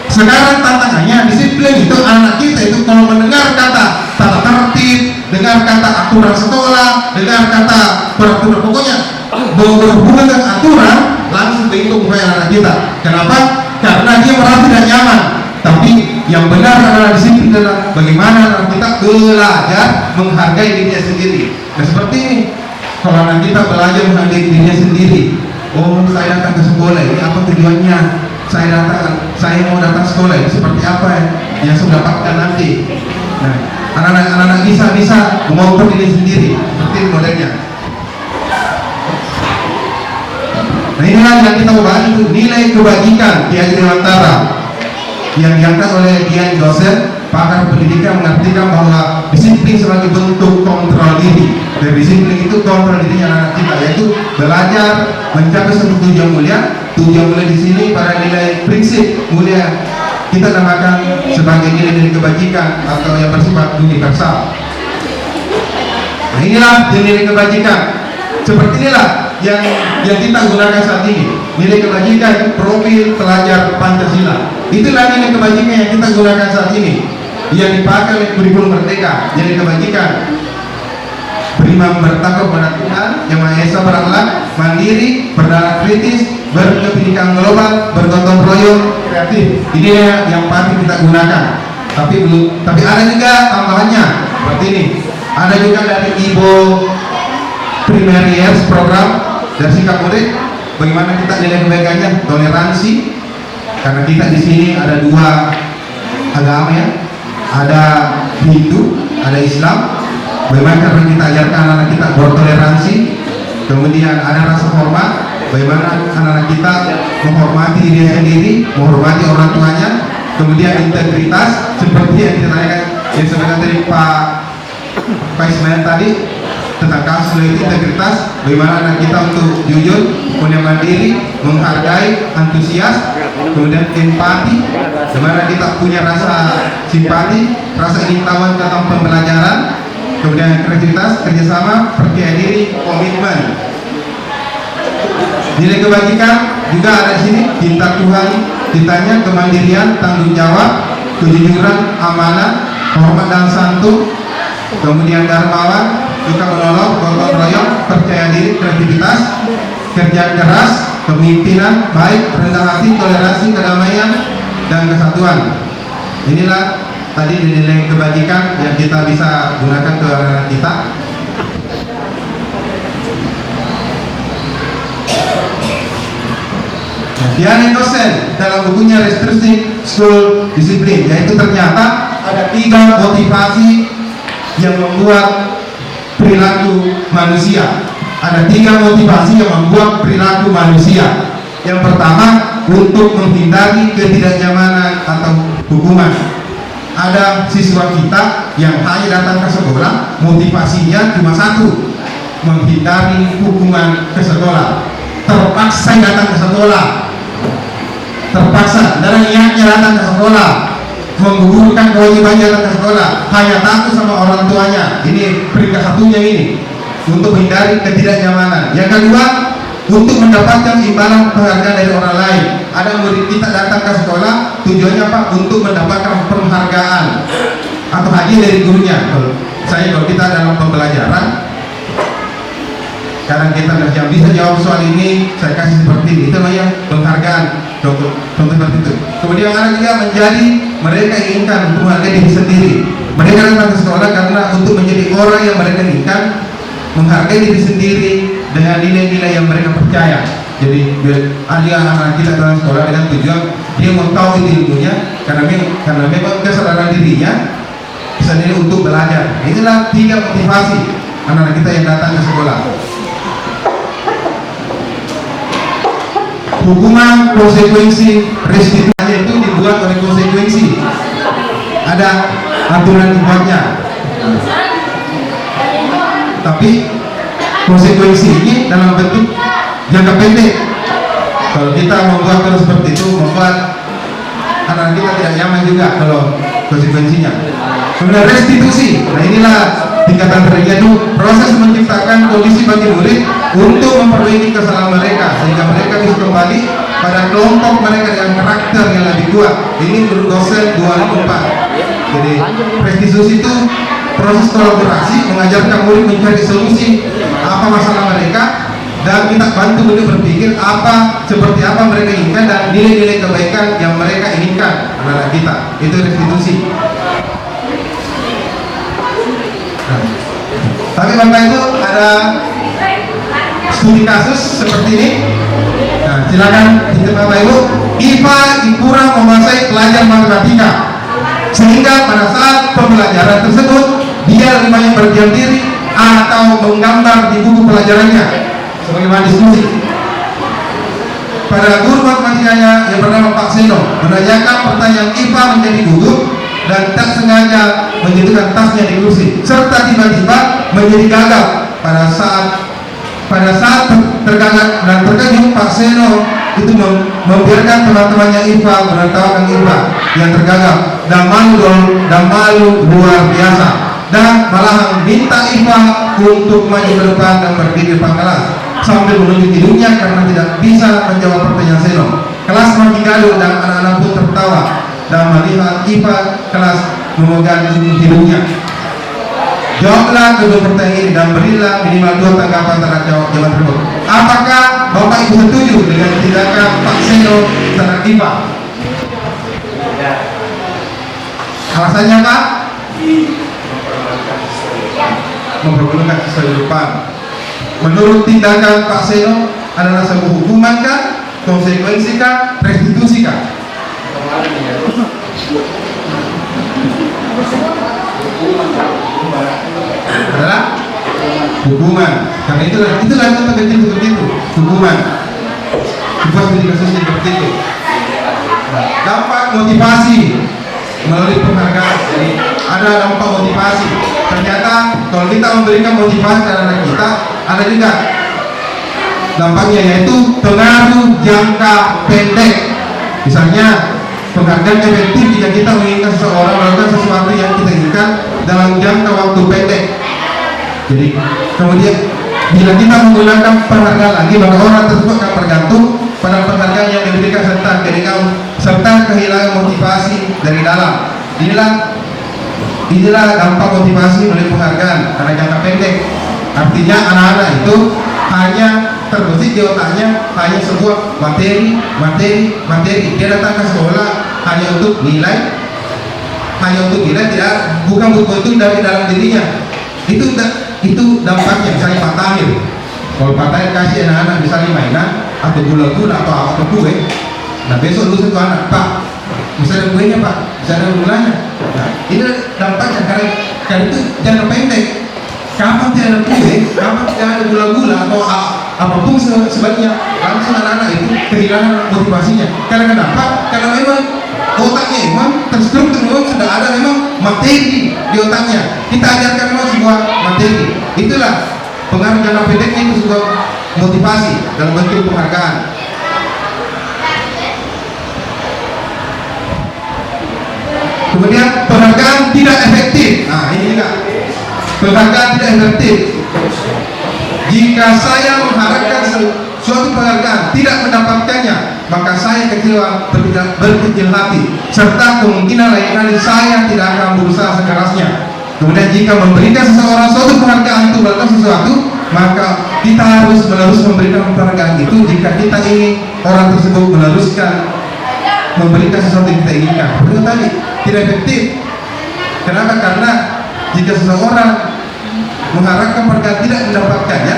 Sekarang tantangannya disiplin itu anak kita itu kalau mendengar kata tata tertib, dengar kata aturan sekolah, dengar kata peraturan, pokoknya berhubungan dengan aturan, langsung dihitung muka anak kita. Kenapa? Karena dia merasa tidak nyaman. Tapi yang benar adalah disiplin adalah bagaimana anak kita belajar menghargai dirinya sendiri. Nah seperti ini. Kalau anak kita belajar menghargai dirinya sendiri, oh saya datang ke sekolah ini apa tujuannya? saya mau datang sekolah ini seperti apa yang saya dapatkan nanti. Nah, anak-anak bisa mengontrol diri sendiri, seperti modelnya. Nah, inilah yang kita bahas, itu nilai kebajikan di Dewantara yang diangkat oleh Dian dosen pakar pendidikan, mengartikan bahwa disiplin sebagai bentuk kontrol diri. Dan disiplin itu kontrol dirinya anak kita, yaitu belajar mencapai satu tujuan mulia. Tujuan mulia di sini para nilai prinsip mulia kita namakan sebagai nilai-nilai kebajikan atau yang bersifat universal. Nah, inilah nilai kebajikan. Seperti inilah yang kita gunakan saat ini. Nilai kebajikan profil pelajar Pancasila. Itulah nilai kebajikan yang kita gunakan saat ini, yang dipakai oleh kurikulum Merdeka. Nilai kebajikan: beriman, bertakwa kepada Tuhan Yang Maha Esa, berakhlak, mandiri, bernalar kritis, berkepentingan global, bergotong royong, kreatif. Ini yang pasti kita gunakan. Tapi ada juga tambahannya seperti ini. Ada juga dari Ibu Primary Years program dari sikap murid. Bagaimana kita nilai kebaikannya? Toleransi, karena kita di sini ada dua agama ya, ada Hindu, ada Islam. Bagaimana cara kita ajarkan anak-anak kita bertoleransi. Kemudian ada rasa hormat, bagaimana anak-anak kita menghormati diri sendiri, menghormati orang tuanya. Kemudian integritas, seperti yang ditanyakan yang sebenarnya dari Pak Ismail tadi tentang kasus integritas. Bagaimana anak kita untuk jujur, kemudian mandiri, menghargai, antusias, kemudian empati. Bagaimana kita punya rasa simpati, rasa ingin tahu tentang pembelajaran. Kemudian kreativitas, kerjasama, percaya diri, komitmen. Nilai kebajikan juga ada di sini: cinta Tuhan, ditanya, kemandirian, tanggung jawab, kejujuran, amanah, hormat dan santun, kemudian dermawan, suka menolong, gotong royong, percaya diri, kreativitas, kerja keras, kepemimpinan baik, rendah hati, toleransi, kedamaian, dan kesatuan. Inilah tadi nilai kebajikan yang kita bisa gunakan ke anak kita. Dian dosen dalam bukunya Restricting School Discipline, yaitu ternyata ada 3 motivasi yang membuat perilaku manusia. Ada 3 motivasi yang membuat perilaku manusia. Yang pertama, untuk menghindari ketidaknyamanan atau hukuman. Ada siswa kita yang hanya datang ke sekolah, motivasinya cuma satu: menghindari hukuman ke sekolah. Terpaksa datang ke sekolah, terpaksa, dan niatnya datang ke sekolah, menggugurkan kewajibannya datang ke sekolah, hanya takut sama orang tuanya. Ini peringkat satunya ini, untuk menghindari ketidaknyamanan. Yang kedua, untuk mendapatkan imbalan penghargaan dari orang lain. Ada murid kita datang ke sekolah, tujuannya apa? Untuk mendapatkan penghargaan atau hadiah dari gurunya. Kalau kita dalam pembelajaran, kadang kita yang bisa jawab soal ini, saya kasih seperti ini, itu namanya penghargaan. Contoh seperti itu. Kemudian ada juga menjadi, mereka inginkan menghargai diri sendiri. Mereka datang ke sekolah karena untuk menjadi orang yang mereka inginkan, menghargai diri sendiri dengan nilai-nilai yang mereka percaya. Jadi dia anak kita dalam sekolah dengan tujuan dia mau tahu ilmunya, karena memang kesadaran dirinya sendiri untuk belajar. Inilah 3 motivasi anak-anak kita yang datang ke sekolah. Hukuman, konsekuensi, restitusi itu dibuat oleh konsekuensi. Ada aturan dibuatnya. Tapi konsekuensi ini dalam bentuk jangka pendek. Kalau kita membuat terus seperti itu, membuat anak kita tidak nyaman juga kalau konsekuensinya. Kemudian restitusi. Nah, inilah tingkatan tertinggi itu proses menciptakan kondisi bagi murid untuk memperbaiki kesalahan mereka sehingga mereka bisa kembali pada kelompok mereka dengan karakter yang lebih kuat. Ini menurut dosen 2004. Jadi restitusi itu proses kolaborasi mengajarkan murid mencari solusi apa masalah mereka dan kita bantu murid berpikir seperti apa mereka inginkan dan nilai-nilai kebaikan yang mereka inginkan anak kita. Itu restitusi. Tapi Bapak Ibu ada studi kasus seperti ini. Nah, silakan itu Bapak Ibu. IPA matematika, sehingga pada saat pembelajaran tersebut dia lebih banyak berdiam diri atau menggambar di buku pelajarannya sebagaimana diskusi. Pada guru matematikanya yang bernama Pak Seno menanyakan pertanyaan IPA menjadi gugup dan tak sengaja menjatuhkan tasnya di kursi, serta tiba-tiba menjadi gagal. Pada saat tergagap dan terkejut, Pak Seno itu membiarkan teman-temannya IPA menertawakan IPA yang tergagap dan malu luar biasa, dan malahan minta IPA untuk maju ke depan dan berdiri di depan kelas sambil menunjuk hidungnya karena tidak bisa menjawab pertanyaan Seno. Kelas makin gaduh dan anak-anak pun tertawa dan melihat IPA kelas memegang hidungnya. Jawablah kedua pertanyaan ini dan berilah minimal 2 tanggapan terhadap jawaban tersebut. Apakah Bapak Ibu setuju dengan tindakan Pak Seno terhadap IPA? Alasannya Pak? Mempergunakan sesuai depan. Menurut tindakan Pak Seno adalah sebuah hukuman kah, konsekuensi kah, restitusi kah? Adalah hukuman. Karena itulah contoh kecil seperti itu, hukuman. Dibuat menjadi kasus seperti itu. Dampak motivasi melalui penghargaan. Jadi ada dampak motivasi. Ternyata kalau kita memberikan motivasi kepada anak kita, ada juga dampaknya, yaitu pengaruh jangka pendek. Misalnya penghargaan efektif jika kita menginginkan seseorang melakukan sesuatu yang kita inginkan dalam jangka waktu pendek. Jadi kemudian bila kita menggunakan penghargaan lagi, maka orang tersebut akan bergantung pada penghargaan yang diberikan serta kehilangan motivasi dari dalam. Inilah dampak motivasi melalui penghargaan karena jangka pendek. Artinya anak-anak itu hanya terbesit di otaknya hanya sebuah materi. Dia datang ke sekolah hanya untuk nilai, tidak, bukan betul dari dalam dirinya. Itu dampaknya. Misalnya Pak Tahir, kalau Pak Tahir kasih anak-anak misalnya mainan atau gula-gula atau kue, nah besok lusa itu anak, Pak, misalnya kuenya Pak, misalnya gulanya. Nah, itu dampaknya karena itu jangka pendek. Kapan tidak ada kue, kapan tidak ada gula-gula atau apapun sebaliknya, langsung anak-anak itu kehilangan motivasinya. Karena kenapa? Karena memang otaknya memang terstruktur, memang sudah ada memang materi di otaknya. Kita ajarkan memang sebuah materi. Itulah pengaruh jangka pendeknya, itu sebuah motivasi dalam bentuk penghargaan. Kemudian penghargaan tidak efektif. Nah ini juga penghargaan tidak efektif. Jika saya mengharapkan suatu penghargaan tidak mendapatkannya, maka saya berkecil hati, serta kemungkinan lain kali saya tidak akan berusaha sekerasnya. Kemudian jika memberikan seseorang suatu penghargaan untuk melakukan sesuatu, maka kita harus memberikan penghargaan itu jika kita ingin orang tersebut memberikan sesuatu yang kita inginkan. Betul tadi, tidak efektif. Kenapa? Karena jika seseorang mengharapkan penghargaan tidak mendapatkannya,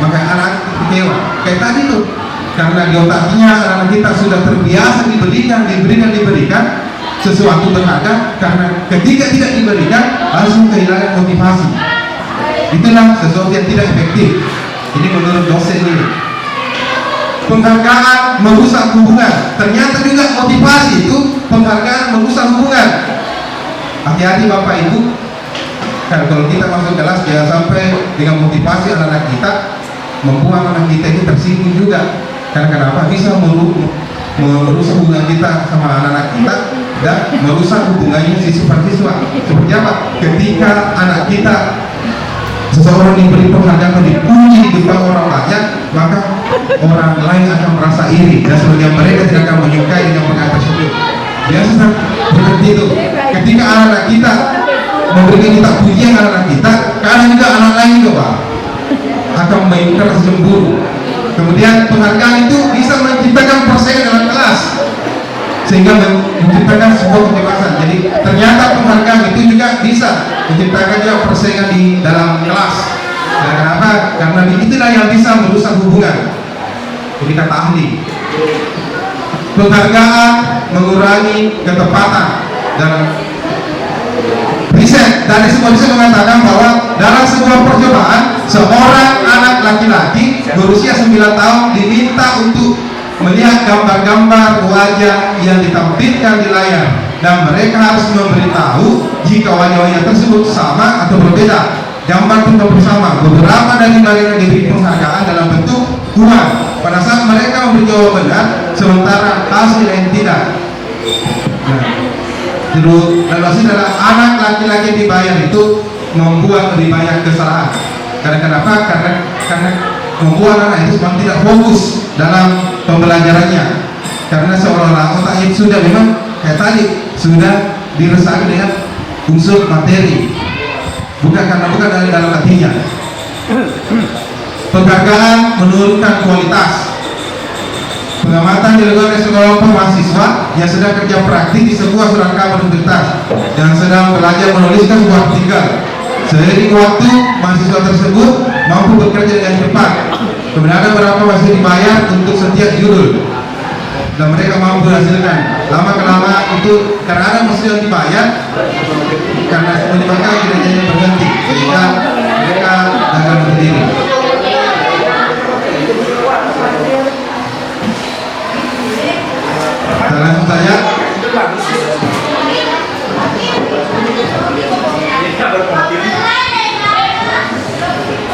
maka anak kecewa. Kayak tadi tuh, karena di otaknya anak kita sudah terbiasa diberikan sesuatu berharga, karena ketika tidak diberikan langsung kehilangan motivasi. Itulah sesuatu yang tidak efektif. Ini menurut dosen ini. Penghargaan merusak hubungan. Ternyata juga motivasi itu penghargaan merusak hubungan. Hati-hati Bapak Ibu. Kalau kita masuk kelas jangan sampai dengan motivasi anak-anak kita membuat anak kita itu tersinggung juga. Karena kenapa? Bisa merusak hubungan kita sama anak-anak kita dan merusak hubungannya siswa-siswa. Seperti apa? Ketika anak kita seseorang diberi penghargaan atau dipuji di depan orang banyak, maka orang lain akan merasa iri dan sebagian mereka tidak akan menyukai dengan penghargaan tersebut. Biasa seperti itu. Ketika anak-anak kita memberikan kita pujian anak-anak kita, karena juga anak lain juga Pak akan menimbulkan rasa cemburu. Kemudian penghargaan itu bisa menciptakan persaingan dalam kelas sehingga menciptakan sebuah kebebasan. Jadi ternyata penghargaan itu juga bisa menciptakan juga persaingan di dalam kelas. Nah, kenapa? Karena itulah yang bisa merusak hubungan. Jadi kata ahli, penghargaan mengurangi ketepatan. Dan riset dari sebuah riset mengatakan bahwa dalam sebuah percobaan seorang anak laki-laki berusia 9 tahun diminta untuk melihat gambar-gambar wajah yang ditampilkan di layar, dan mereka harus memberitahu jika wajah-wajah tersebut sama atau berbeda. Gambar tentang bersama, beberapa dari mereka diberi penghargaan dalam bentuk uang pada saat mereka memberi jawaban benar, sementara hasil yang tidak. Dan hasil adalah anak laki-laki yang dibayar itu membuat lebih banyak kesalahan. Karena kenapa? Karena membuat anak itu semakin tidak fokus dalam pembelajarannya. Karena seolah-olah otaknya sudah memang kayak tadi sudah diresaki dengan unsur materi, bukan dari dalam hatinya. Penghargaan menurunkan kualitas. Pengamatan dilakukan oleh sekelompok mahasiswa yang sedang kerja praktik di sebuah serangkaian universitas yang sedang belajar menuliskan sebuah artikel. Seiring waktu, mahasiswa tersebut mampu bekerja dengan cepat. Kemudian ada beberapa mahasiswa dibayar untuk setiap judul dan mereka mampu hasilkan. Lama kelamaan itu karena ada mahasiswa yang dibayar, karena menyebabkan kinerjanya berhenti sehingga mereka gagal berdiri. Dan langsung saja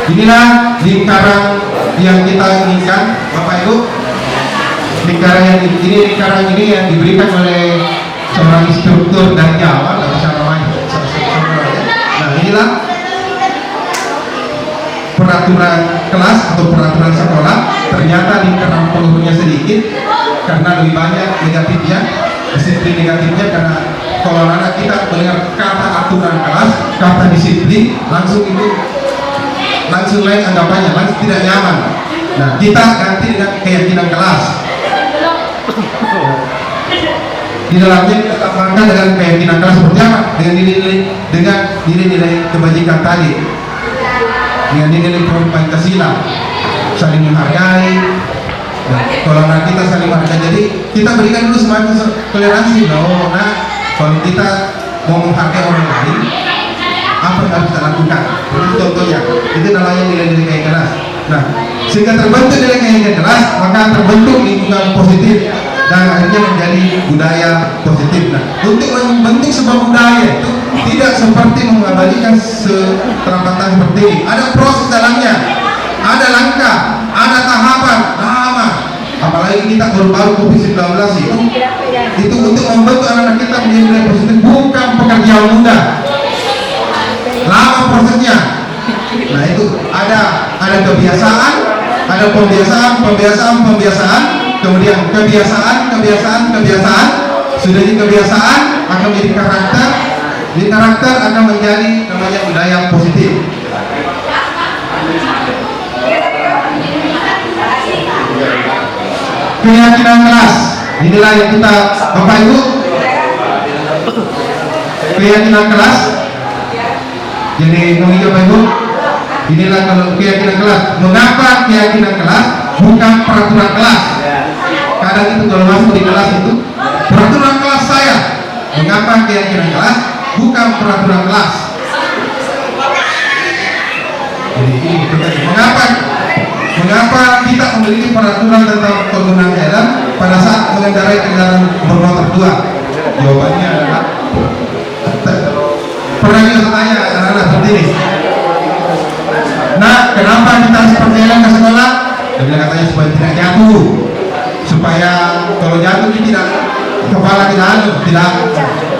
inilah lingkaran yang kita inginkan, Bapak Ibu. Lingkaran ini yang diberikan oleh seorang instruktur dari Jawa, nggak bisa namanya. Nah, inilah peraturan kelas atau peraturan sekolah. Ternyata lingkaran penghulunya sedikit karena lebih banyak negatifnya, disiplin negatifnya. Karena kalau anak kita mendengar kata aturan kelas, kata disiplin, langsung lain anggapannya, langsung tidak nyaman. Nah, kita ganti dengan keyakinan kelas. Di dalamnya kita tambahkan dengan keyakinan kelas seperti apa? Dengan nilai-nilai kebajikan tadi, dengan nilai Pancasila, saling menghargai. Nah, kalau anak kita saling menghargai, jadi kita berikan dulu semacam toleransi. Nah, kalau kita mau menghargai orang lain, apa yang harus kita lakukan? Itu contohnya. Itu namanya nilai-nilai keyakinan kelas. Nah, sehingga terbentuk nilai keyakinan kelas, maka terbentuk lingkungan positif dan akhirnya menjadi budaya positif. Nah, untuk membentuk sebuah budaya itu tidak seperti mengabadikan seterapatan seperti ini. Ada proses dalamnya, ada langkah, ada tahapan lama. Apalagi kita baru COVID-19 itu untuk membentuk anak-anak kita menjadi budaya positif bukan pekerjaan mudah. Lama prosesnya. Nah, itu ada kebiasaan, ada pembiasaan, kemudian kebiasaan, sudah di kebiasaan akan menjadi karakter, di karakter akan menjadi namanya budaya positif. Keyakinan kelas, inilah yang kita, Bapak Ibu, keyakinan kelas. Jadi Bapak Ibu, inilah kalau keyakinan kelas. Mengapa keyakinan kelas bukan peraturan kelas? Kadang itu kalau masuk di kelas itu peraturan kelas saya. Mengapa keyakinan kelas bukan peraturan kelas? Jadi ini mengapa kita memiliki peraturan tentang penggunaan jalan pada saat mengendarai kendaraan bermotor 2? Jawabannya adalah pernah kita tanya anak-anak seperti ini. Nah, kenapa kita harus perjalanan ke sekolah? Dia bilang katanya supaya tidak jatuh, supaya kalau jatuh tidak kepala tidak.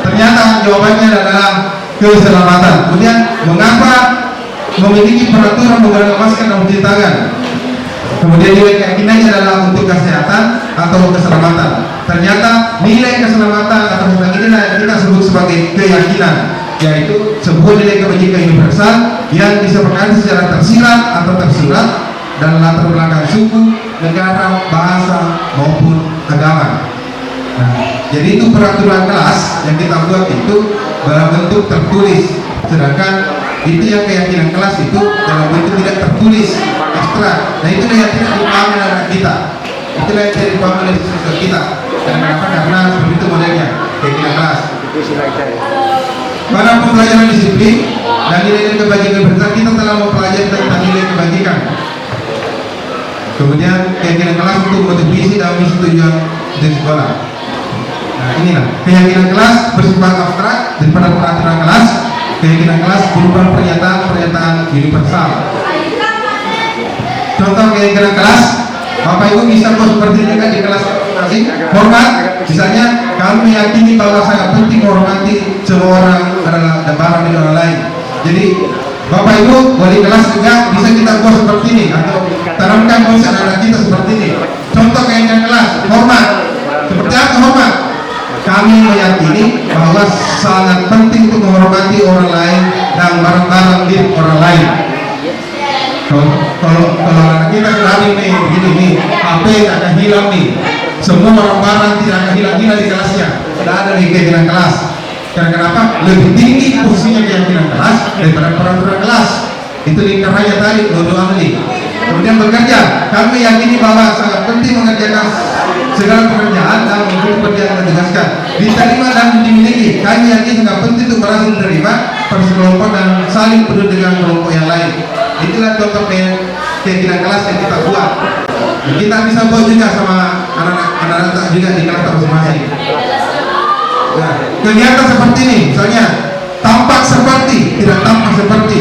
Ternyata jawabannya adalah keselamatan. Kemudian mengapa memiliki peraturan menggunakan masker dan mencuci tangan? Kemudian nilai keyakinannya adalah untuk kesehatan atau keselamatan. Ternyata nilai keselamatan atau kesehatan inilah yang kita sebut sebagai keyakinan, yaitu sebuah nilai kebajikan universal yang disepakati secara tersirat atau tersurat dan latar belakang suku, negara, bahasa maupun agama. Nah, jadi itu peraturan kelas yang kita buat itu dalam bentuk tertulis, sedangkan itu yang keyakinan kelas itu dalam bentuk tidak tertulis, ekstra. Nah, itulah yang tidak dipahami oleh anak kita, itulah yang tidak dipahami oleh siswa kita. Dan kenapa? Karena seperti itu keyakinan kelas. Pada pembelajaran disiplin dan nilai kebajikan bersama, kita telah mempelajari tentang nilai kebajikan. Kemudian keyakinan kelas untuk motif visi dan misi tujuan di sekolah. Nah, inilah keyakinan kelas bersifat abstrak daripada peraturan kelas. Keyakinan kelas berupa pernyataan universal. Contoh keyakinan kelas, Bapak Ibu bisa seperti ini kan di kelas masing-masing. Hormat, misalnya kami meyakini bahwa sangat penting menghormati semua orang adalah barang dari orang lain. Jadi Bapak Ibu wali kelas juga bisa kita buat seperti ini atau tanamkan konsep anak kita seperti ini. Contoh keyakinan kelas, hormat. Seperti apa hormat? Kami meyakini bahwa sangat penting untuk menghormati orang lain dan barang-barang milik orang lain. Kalau anak kita sudah nih begini nih, HP akan hilang nih, semua barang-barang tidak akan hilang-hilang di kelasnya. Tidak ada di keyakinan kelas. Karena kenapa? Lebih tinggi posisinya keyakinan kelas daripada peraturan kelas. Itu lingkarannya tadi, dua ahli. Kemudian bekerja, kami yakini bahwa sangat penting mengerjakan segala pekerjaan dan mengikuti pekerjaan yang ditugaskan. Diterima dan dimiliki, kami yakini sangat penting untuk berhasil menerima persekelompok dan saling peduli dengan kelompok yang lain. Itulah contoh keyakinan kelas yang kita buat. Kita bisa buat juga sama anak-anak juga di kelas masing-masing. Nah, kegiatan seperti ini, misalnya tampak seperti, tidak tampak seperti.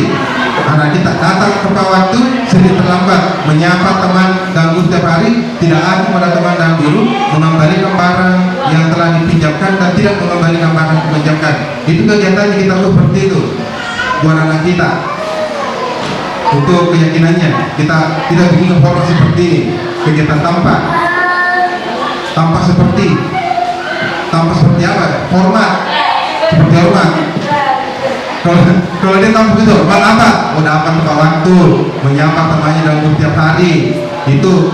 Anak kita datang tepat waktu, sedikit terlambat, menyapa teman dan guru setiap hari, tidak aku pada teman dan guru, mengembalikan barang yang telah dipinjamkan dan tidak mengembalikan barang yang dipinjamkan. Itu kegiatannya kita buat seperti itu buat anak kita. Untuk keyakinannya, kita tidak bikin format seperti ini. Kegiatan tampak seperti apa? Format seperti hormat. Kalau dia tampak itu hormat apa? Udah apa tepat waktu, menyapa temannya dalam setiap hari. Itu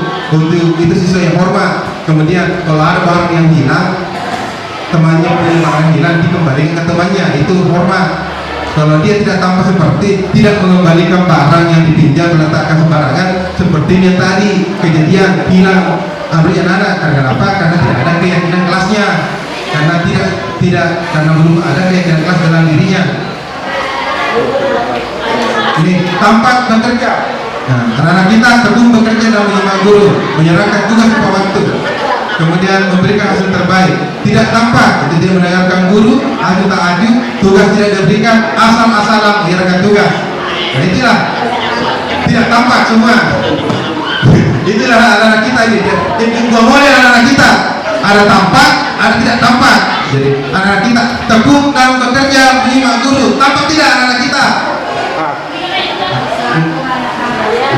siswa yang hormat. Kemudian kalau ada barang yang hilang, temannya punya barang hilang dikembalikan ke temannya, itu hormat. Kalau dia tidak tampak seperti, tidak mengembalikan barang yang dipinjam, meletakkan sembarangan, seperti yang tadi kejadian hilang ambil anak. Karena apa? Karena tidak ada keyakinan kelasnya, karena belum ada keyakinan kelas dalam dirinya. Ini tampak bekerja. Nah, anak-anak kita tekun bekerja dalam menyimak guru, menyerahkan tugas tepat waktu, kemudian memberikan hasil terbaik. Tidak tampak, itu dia mendengarkan guru, aju tak aju, tugas tidak diberikan, asal-asalan menyerahkan tugas. Nah, itulah tidak tampak semua. Itulah anak-anak kita ini. Jadi dua model anak-anak kita, ada tampak, ada tidak tampak. Jadi anak-anak kita tekun dalam bekerja menyimak guru, tampak tidak anak-anak kita.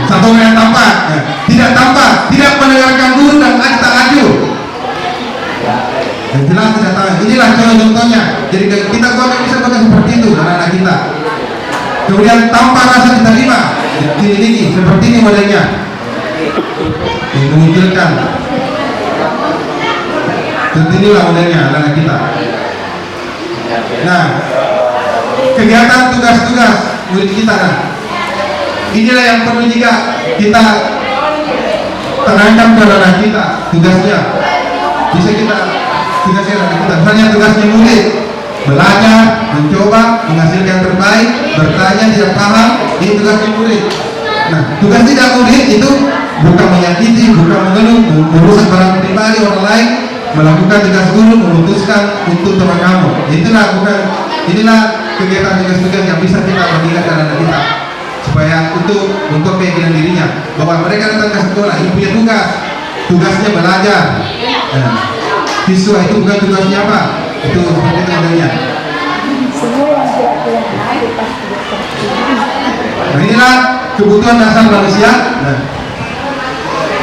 Satu yang tampak, tidak tampak, tidak mendengarkan guru dan aju tak aju. Yang jelas tidak tahu. Inilah contohnya. Jadi kita bisa buat seperti itu anak-anak kita. Kemudian tanpa rasa diterima, dimiliki seperti ini modelnya. Yang mengumpulkan. Seperti inilah modelnya anak-anak kita. Nah, kegiatan tugas-tugas murid kita kan. Inilah yang perlu juga kita tenangkan kepada anak kita tugasnya. Bisa kita tugasnya anak kita. Misalnya tugasnya murid belajar, mencoba, menghasilkan terbaik, bertanya tidak paham, ini tugasnya murid. Nah, tugas tidak murid itu bukan menyakiti, bukan mengeluh, merusak barang pribadi orang lain, melakukan tugas guru, memutuskan untuk teman kamu. Inilah kegiatan tugas-tugas yang bisa kita bagikan kepada anak kita, supaya untuk keyakinan dirinya bahwa mereka datang ke sekolah ini punya tugasnya belajar. Nah, siswa itu bukan tugasnya apa? Itu seperti itu adanya. Nah, inilah kebutuhan dasar manusia. Nah,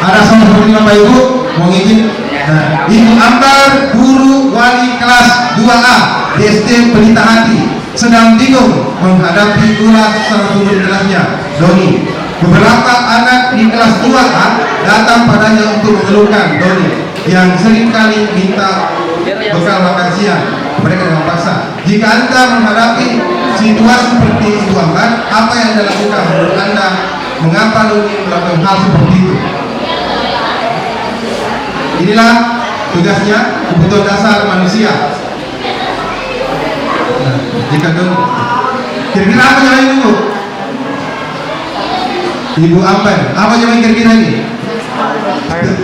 ada sama seperti Bapak Ibu mau izin. Nah, Ibu Ambar, guru wali kelas 2A di SD Pelita Hati, sedang bingung menghadapi ulas salah satu murid kelasnya, Doni. Beberapa anak di kelas 2A datang padanya untuk mengeluhkan Doni yang seringkali minta bekal makan siang. Mereka dengan paksa. Jika Anda menghadapi situasi seperti itu, apa yang Anda lakukan? Menurut Anda, mengapa Doni melakukan hal seperti itu? Inilah tugasnya, kebutuhan dasar manusia. Jika dulu. Kira-kira apa yang lain dulu? Ibu Ambar, apa yang kira-kira ini?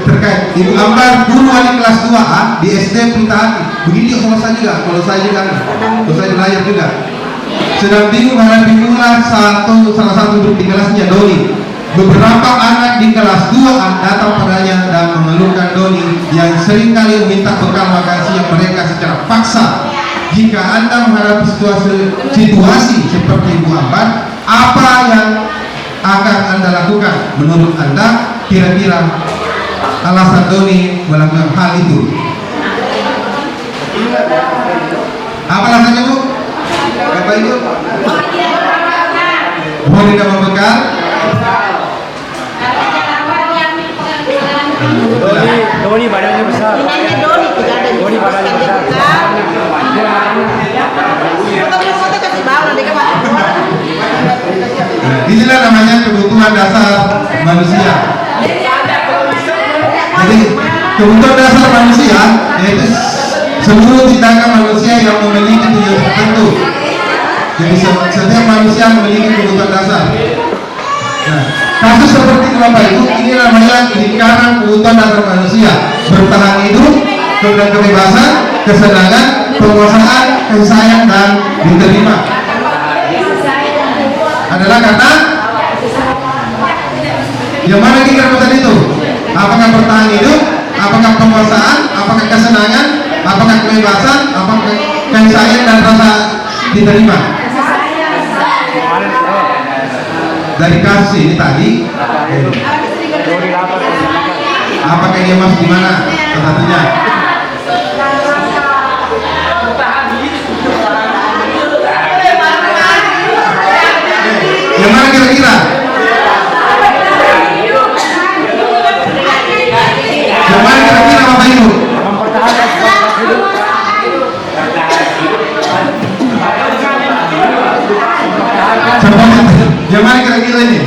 Terkait Ibu Ambar guru wali kelas 2A di SD Pelitahati. Begini kalau saya juga, kalau saya belajar juga. Sedang bingung menghadapi pula salah satu grup di kelasnya Doni. Beberapa anak di kelas 2A datang padanya dan mengeluhkan Doni yang seringkali meminta bekal makan siang mereka secara paksa. Jika Anda menghadapi situasi seperti Ibu Ambar, apa yang akan Anda lakukan? Menurut Anda, kira-kira alasan Doni melakukan hal itu? Apa alasannya, Bu? Apa itu? Mau tidak membekal? Doni badannya besar. Doni tidak ada. Doni badannya besar. Foto kasih bawah nanti kan. Inilah namanya kebutuhan dasar manusia. Jadi kebutuhan dasar manusia yaitu seluruh tindakan manusia yang memiliki tujuan tertentu. Jadi setiap manusia memiliki kebutuhan dasar. Nah, kasus seperti itu Bapak Ibu, ini namanya lingkaran kebutuhan dasar manusia: bertahan hidup, kemudian kebebasan, kesenangan, penguasaan, kasih sayang, dan diterima. Adalah karena yang mana kira-kira itu? Apakah bertahan hidup? Apakah penguasaan? Apakah kesenangan? Apakah kebebasan? Apakah kasih sayang dan rasa diterima? Dari kasus ini tadi, apakah dia masuk di mana? Satunya. Yang mana kira-kira? Yang mana kira-kira Bapak Ibu? Yang mana kira-kira ini?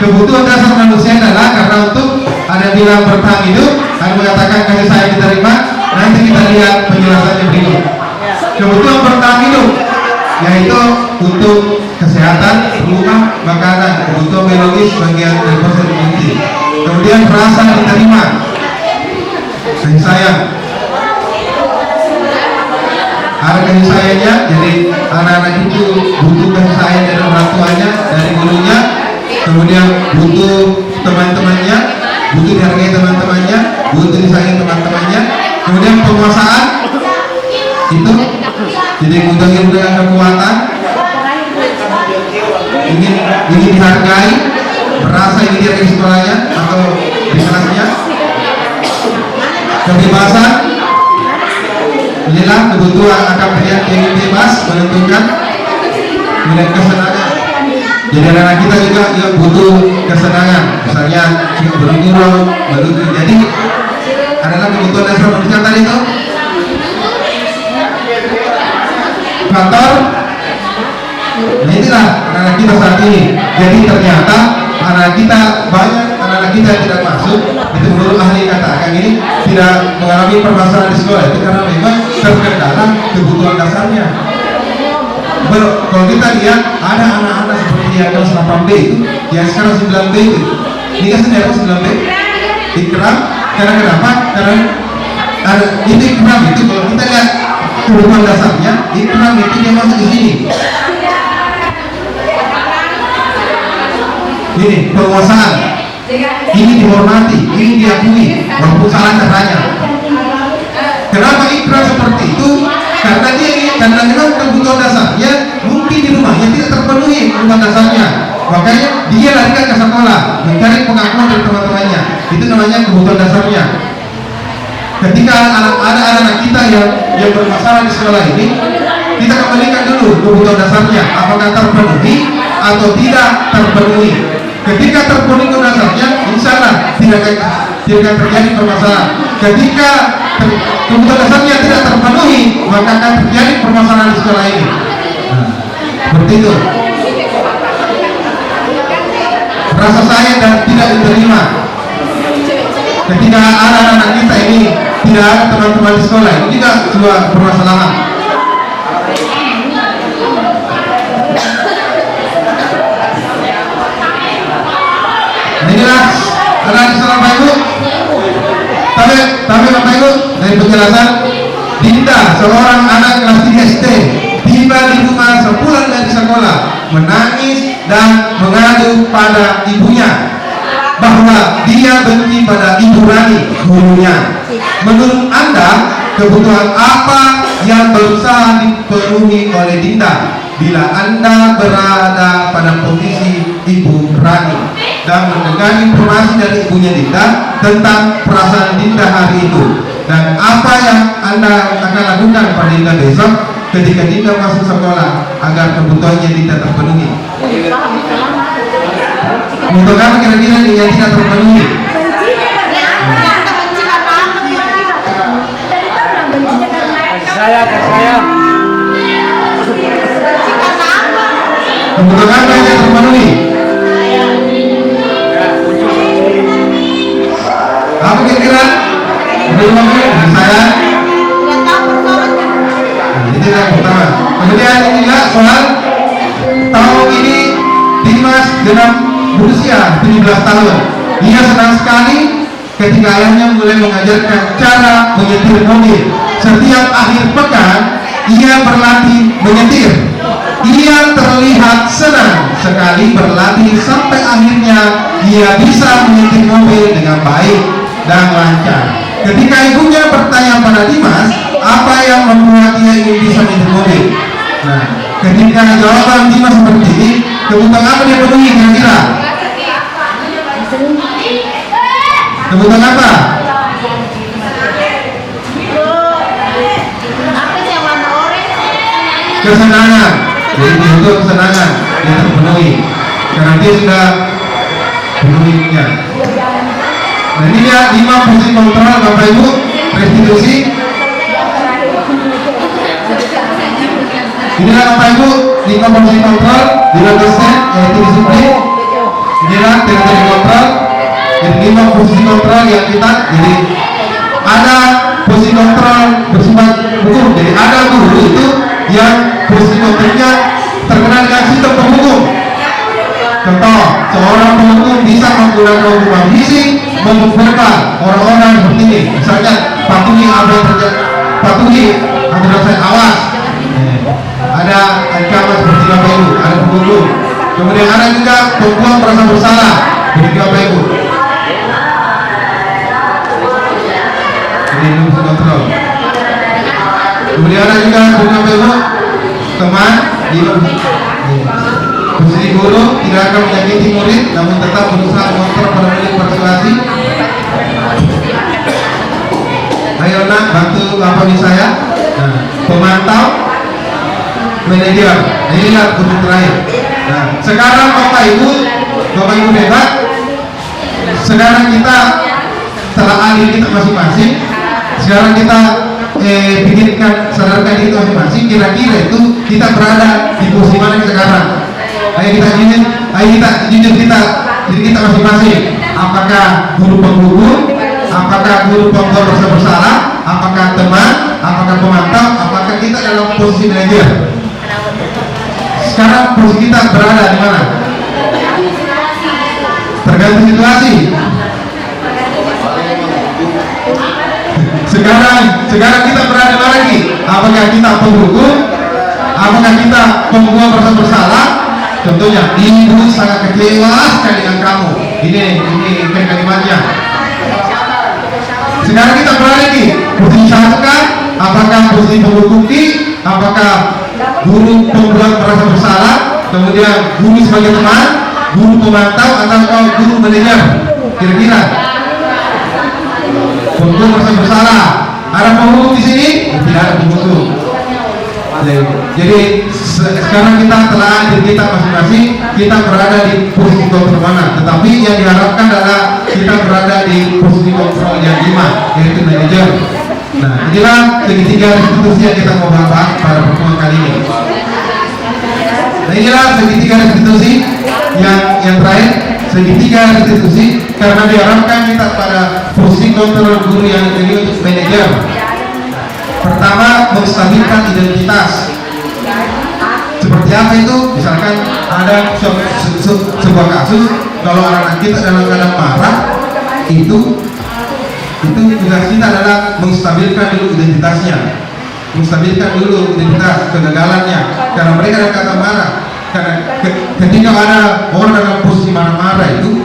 Kebutuhan dasar manusia adalah karena untuk ada bilang bertahan hidup, ada mengatakan kasih sayang diterima. Nanti kita lihat penjelasannya berikut. Kebutuhan bertahan hidup yaitu untuk kesehatan, rumah, makanan, kebutuhan biologis bagian dari proses inti. Kemudian rasa diterima, kasih sayang. Ada kasih sayangnya, jadi anak-anak itu butuh kasih sayang dari orang tuanya, dari gurunya, kemudian butuh teman-temannya, butuh dihargai teman-temannya, butuh disayangi teman-temannya, kemudian penguasaan itu, jadi butuh dengan kekuatan, ingin dihargai, merasa ingin dihargai di sekolahnya atau di kelasnya, kebebasan. Inilah kebutuhan akan pihak yang bebas menentukan. Kemudian kesenangan. Jadi anak kita juga yang butuh kesenangan. Misalnya jika berguru, jadi adalah kebutuhan dasar manusia tadi itu. Faktor. Nah inilah anak kita saat ini. Jadi ternyata anak kita banyak anak kita yang tidak masuk. Itu menurut ahli katakan ini tidak mengalami permasalahan di sekolah itu karena memang terkendala kebutuhan dasarnya. Kalau kita lihat ada anak-anak seperti yang kelas 8B itu, yang sekarang 9B itu, ini kan sendiri 9B, ikram. Karena kenapa? Karena ada itu ikram itu kalau kita lihat kebutuhan dasarnya, ikram itu dia masuk di sini. Ini penguasaan. Ini dihormati, ini diakui, walaupun salah caranya. Kenapa ikrar seperti itu? Karena memang kebutuhan dasarnya mungkin di rumahnya tidak terpenuhi kebutuhan dasarnya. Makanya dia larikan ke sekolah mencari pengakuan dari teman-temannya. Itu namanya kebutuhan dasarnya. Ketika ada anak-anak kita yang bermasalah di sekolah ini, kita kembalikan dulu kebutuhan dasarnya, apakah terpenuhi atau tidak terpenuhi. Ketika terpenuhi dasarnya, insya Allah tidak terjadi permasalahan. Ketika kebutuhan dasarnya tidak terpenuhi, maka akan terjadi permasalahan di sekolah ini. Nah, seperti itu. Rasa sayang dan tidak diterima. ketika anak-anak kita ini tidak ada teman-teman di sekolah, ini juga sebuah permasalahan. Ini jelas ada di sana Bapak Ibu. Tapi Bapak Ibu, dari penjelasan Dinda, seorang anak kelas 3 SD, tiba di rumah sepulang dari sekolah, menangis dan mengadu pada ibunya bahwa dia benci pada Ibu Rani, gurunya. Menurut Anda, kebutuhan apa yang berusaha dipenuhi oleh Dinda bila Anda berada pada posisi Ibu Rani dan mendengar informasi dari ibunya Dinda tentang perasaan Dinda hari itu, dan apa yang Anda akan lakukan pada Dinda besok ketika Dinda masuk sekolah agar kebutuhannya Dinda terpenuhi? Untuk apa kira-kira yang tidak terpenuhi? Saya Kebutuhan apa yang tidak terpenuhi? Apa kira-kira? Belum saya. Itu yang pertama. Kemudian ini juga soal tahun ini Dimas genap berusia 17 tahun. Ia senang sekali ketika ayahnya mulai mengajarkan cara menyetir mobil. Setiap akhir pekan ia berlatih menyetir. Ia terlihat senang sekali berlatih sampai akhirnya ia bisa menyetir mobil dengan baik dan lancar. Ketika ibunya bertanya pada Dimas apa yang membuat ia ingin bisa menyetir mobil, nah, ketika jawaban Dimas seperti ini, kebutuhan apa dia penuhi kira-kira? Kebutuhan apa? Kesenangan. Jadi untuk kesenangan dia terpenuhi karena dia sudah penuhinya. Nah, ini dia 5 fungsi kontrol Bapak Ibu restitusi. Inilah Bapak Ibu 5 fungsi kontrol di dosen, yaitu disiplin. Inilah teknik kontrol. Jadi 5 fungsi kontrol yang kita, jadi ada fungsi kontrol bersifat hukum. Jadi ada guru itu yang fungsi kontrolnya terkena dengan sistem penghukum. Contoh, seorang penghukum bisa menggunakan hukuman fisik, membubarkan orang-orang seperti ini. Misalnya patuhi apa yang terjadi, patuhi aturan saya, awas. Ada ancaman seperti Bapak Ibu, ada penghukum. Kemudian ada juga pembuat merasa bersalah, begitu Bapak Ibu. Ini fungsi kontrol. Kemudian ada juga Bapak Ibu teman di fungsi guru tidak akan menyakiti murid namun tetap berusaha mengontrol pada murid persuasi. Ayo nak bantu Bapak saya. Nah, pemantau, manajer. Inilah fungsi terakhir. Nah, sekarang Bapak Ibu hebat. Sekarang kita setelah ahli kita masing-masing. Sekarang kita pikirkan, sadarkan diri masing-masing, kira-kira itu kita berada di posisi mana sekarang. Ayo kita jujur kita diri kita masing-masing. Apakah guru penghukum, apakah guru pembuat merasa bersalah, apakah teman, apakah pemantau, apakah kita dalam posisi manajer? Sekarang posisi kita berada di mana? Tergantung situasi. Sekarang kita berada lagi. Apakah kita penghukum? Apakah kita pembuat merasa bersalah? Contohnya, ibu sangat kecewa sekali dengan kamu. Ini kalimatnya. Sekarang kita berada di posisi satukan. Apakah posisi penghukum? Apakah guru pembuat merasa bersalah? Kemudian guru sebagai teman, guru pemantau, atau guru manajer? Kira-kira penghukum merasa bersalah. Ada penghukum di sini? Tidak ada penghukum. Jadi sekarang kita telah diri kita masing-masing, kita berada di posisi kontrol mana. Tetapi yang diharapkan adalah kita berada di posisi kontrol yang 5, yaitu manajer. Nah, inilah segitiga restitusi yang kita mau bahas pada pertemuan kali ini. Nah, inilah segitiga restitusi yang terakhir, segitiga restitusi. karena diharapkan kita pada posisi kontrol guru yang jadi untuk manajer. Pertama, menstabilkan identitas. Seperti apa itu? Misalkan ada sebuah kasus, kalau anak kita dalam keadaan marah, itu tugas kita adalah menstabilkan dulu identitasnya, menstabilkan dulu identitas kegagalannya, karena mereka dalam keadaan marah. Karena ketika ada orang dalam posisi marah-marah itu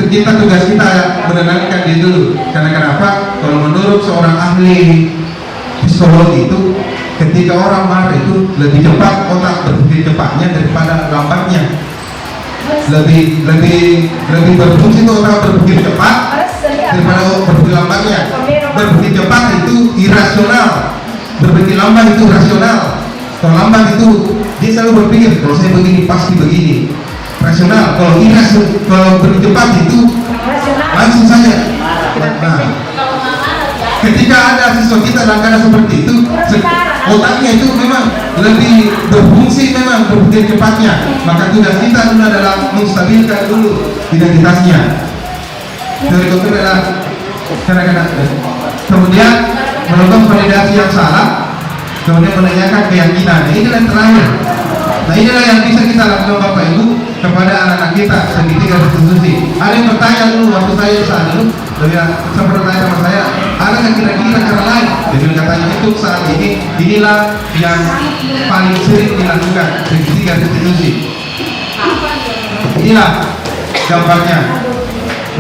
kita tugas kita menenangkan dia dulu. Karena kenapa? Kalau menurut seorang ahli psikologi itu, ketika orang marah itu lebih cepat otak berpikir cepatnya daripada lambatnya. Lebih berfungsi itu otak berpikir cepat daripada berpikir lambatnya. Berpikir cepat itu irasional, berpikir lambat itu rasional. Kalau lambat itu dia selalu berpikir, kalau saya begini pasti begini, rasional. Kalau kalau berpikir cepat itu langsung saja. Nah, ketika ada siswa kita dalam keadaan seperti itu, otaknya itu memang lebih berfungsi, memang berpikir cepatnya. Maka tugas kita dulu adalah menstabilkan dulu identitasnya. Dari itu adalah kadang-kadang. Kemudian melakukan validasi yang salah, kemudian menanyakan keyakinan. Ini yang terakhir. Nah, inilah yang bisa kita lakukan Bapak Ibu kepada anak-anak kita segitiga institusi. Ada yang bertanya dulu waktu saya di sana dulu, saya bertanya sama saya, ada yang kira-kira cara lain? Jadi katanya itu saat ini inilah yang paling sering dilakukan segitiga institusi. Inilah gambarnya,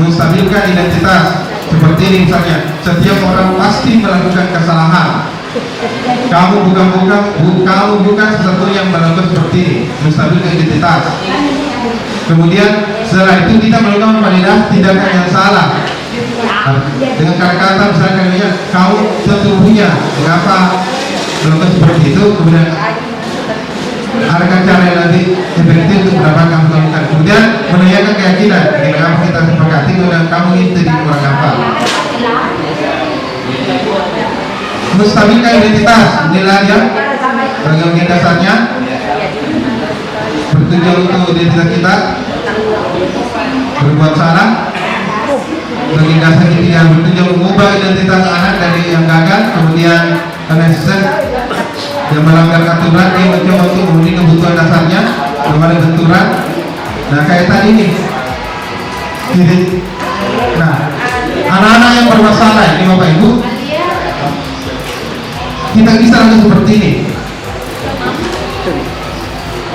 menstabilkan identitas. Seperti ini misalnya, setiap orang pasti melakukan kesalahan. Kamu bukan sesuatu yang melakukan seperti ini, menstabilkan identitas. Kemudian setelah itu kita melakukan validasi tindakan yang salah. Dengan kata-kata misalnya kamu sesungguhnya mengapa melakukan seperti itu, kemudian adakah cara yang lebih efektif untuk mendapatkan melakukan. Kemudian menanyakan keyakinan, dengan apa kita sepakati, kemudian kamu itu jadi orang apa. Menstabilkan identitas, inilah dia bagian dasarnya, bertujuan untuk identitas kita. Berbuat salah, bagian dasar ketiga bertujuan mengubah identitas anak dari yang gagal, kemudian unnecessary yang melanggar aturan, dia mencoba untuk memenuhi kebutuhan dasarnya, belum ada benturan. Nah, kayak tadi nih. Nah, anak-anak yang bermasalah ini Bapak Ibu, kita bisa lakukan seperti ini,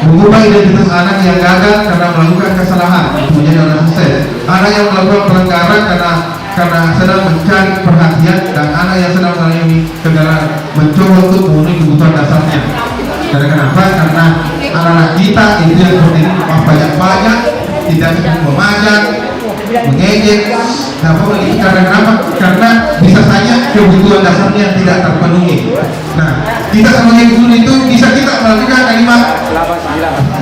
mengubah identitas anak yang gagal karena melakukan kesalahan menjadi orang sukses, anak yang melakukan pelanggaran karena sedang mencari perhatian, dan anak yang sedang melalui kegagalan mencoba untuk memenuhi kebutuhan dasarnya. Karena kenapa? Karena anak-anak kita itu yang seperti ini banyak, tidak cukup memajang, mengejek. Kenapa begitu? Karena kenapa? Karena bisa saja kebutuhan dasarnya tidak terpenuhi. Nah, kita sebagai guru itu bisa kita melakukan kalimat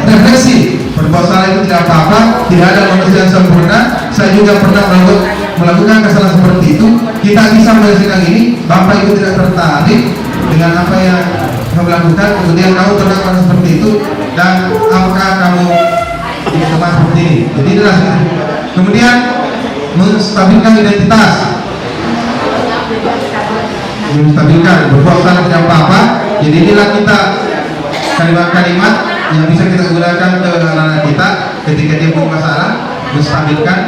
refleksi. Berbuat salah itu tidak apa-apa, tidak ada manusia yang sempurna. Saya juga pernah melakukan kesalahan seperti itu. Kita bisa menyelesaikan ini. Bapak Ibu tidak tertarik dengan apa yang kamu lakukan, kemudian kamu terlakukan seperti itu, dan apakah kamu di tempat seperti ini? Jadi inilah. Kemudian menstabilkan identitas, menstabilkan, berbuat salah tidak apa-apa. Jadi inilah kita kalimat-kalimat yang bisa kita gunakan ke anak-anak kita ketika dia punya masalah, menstabilkan.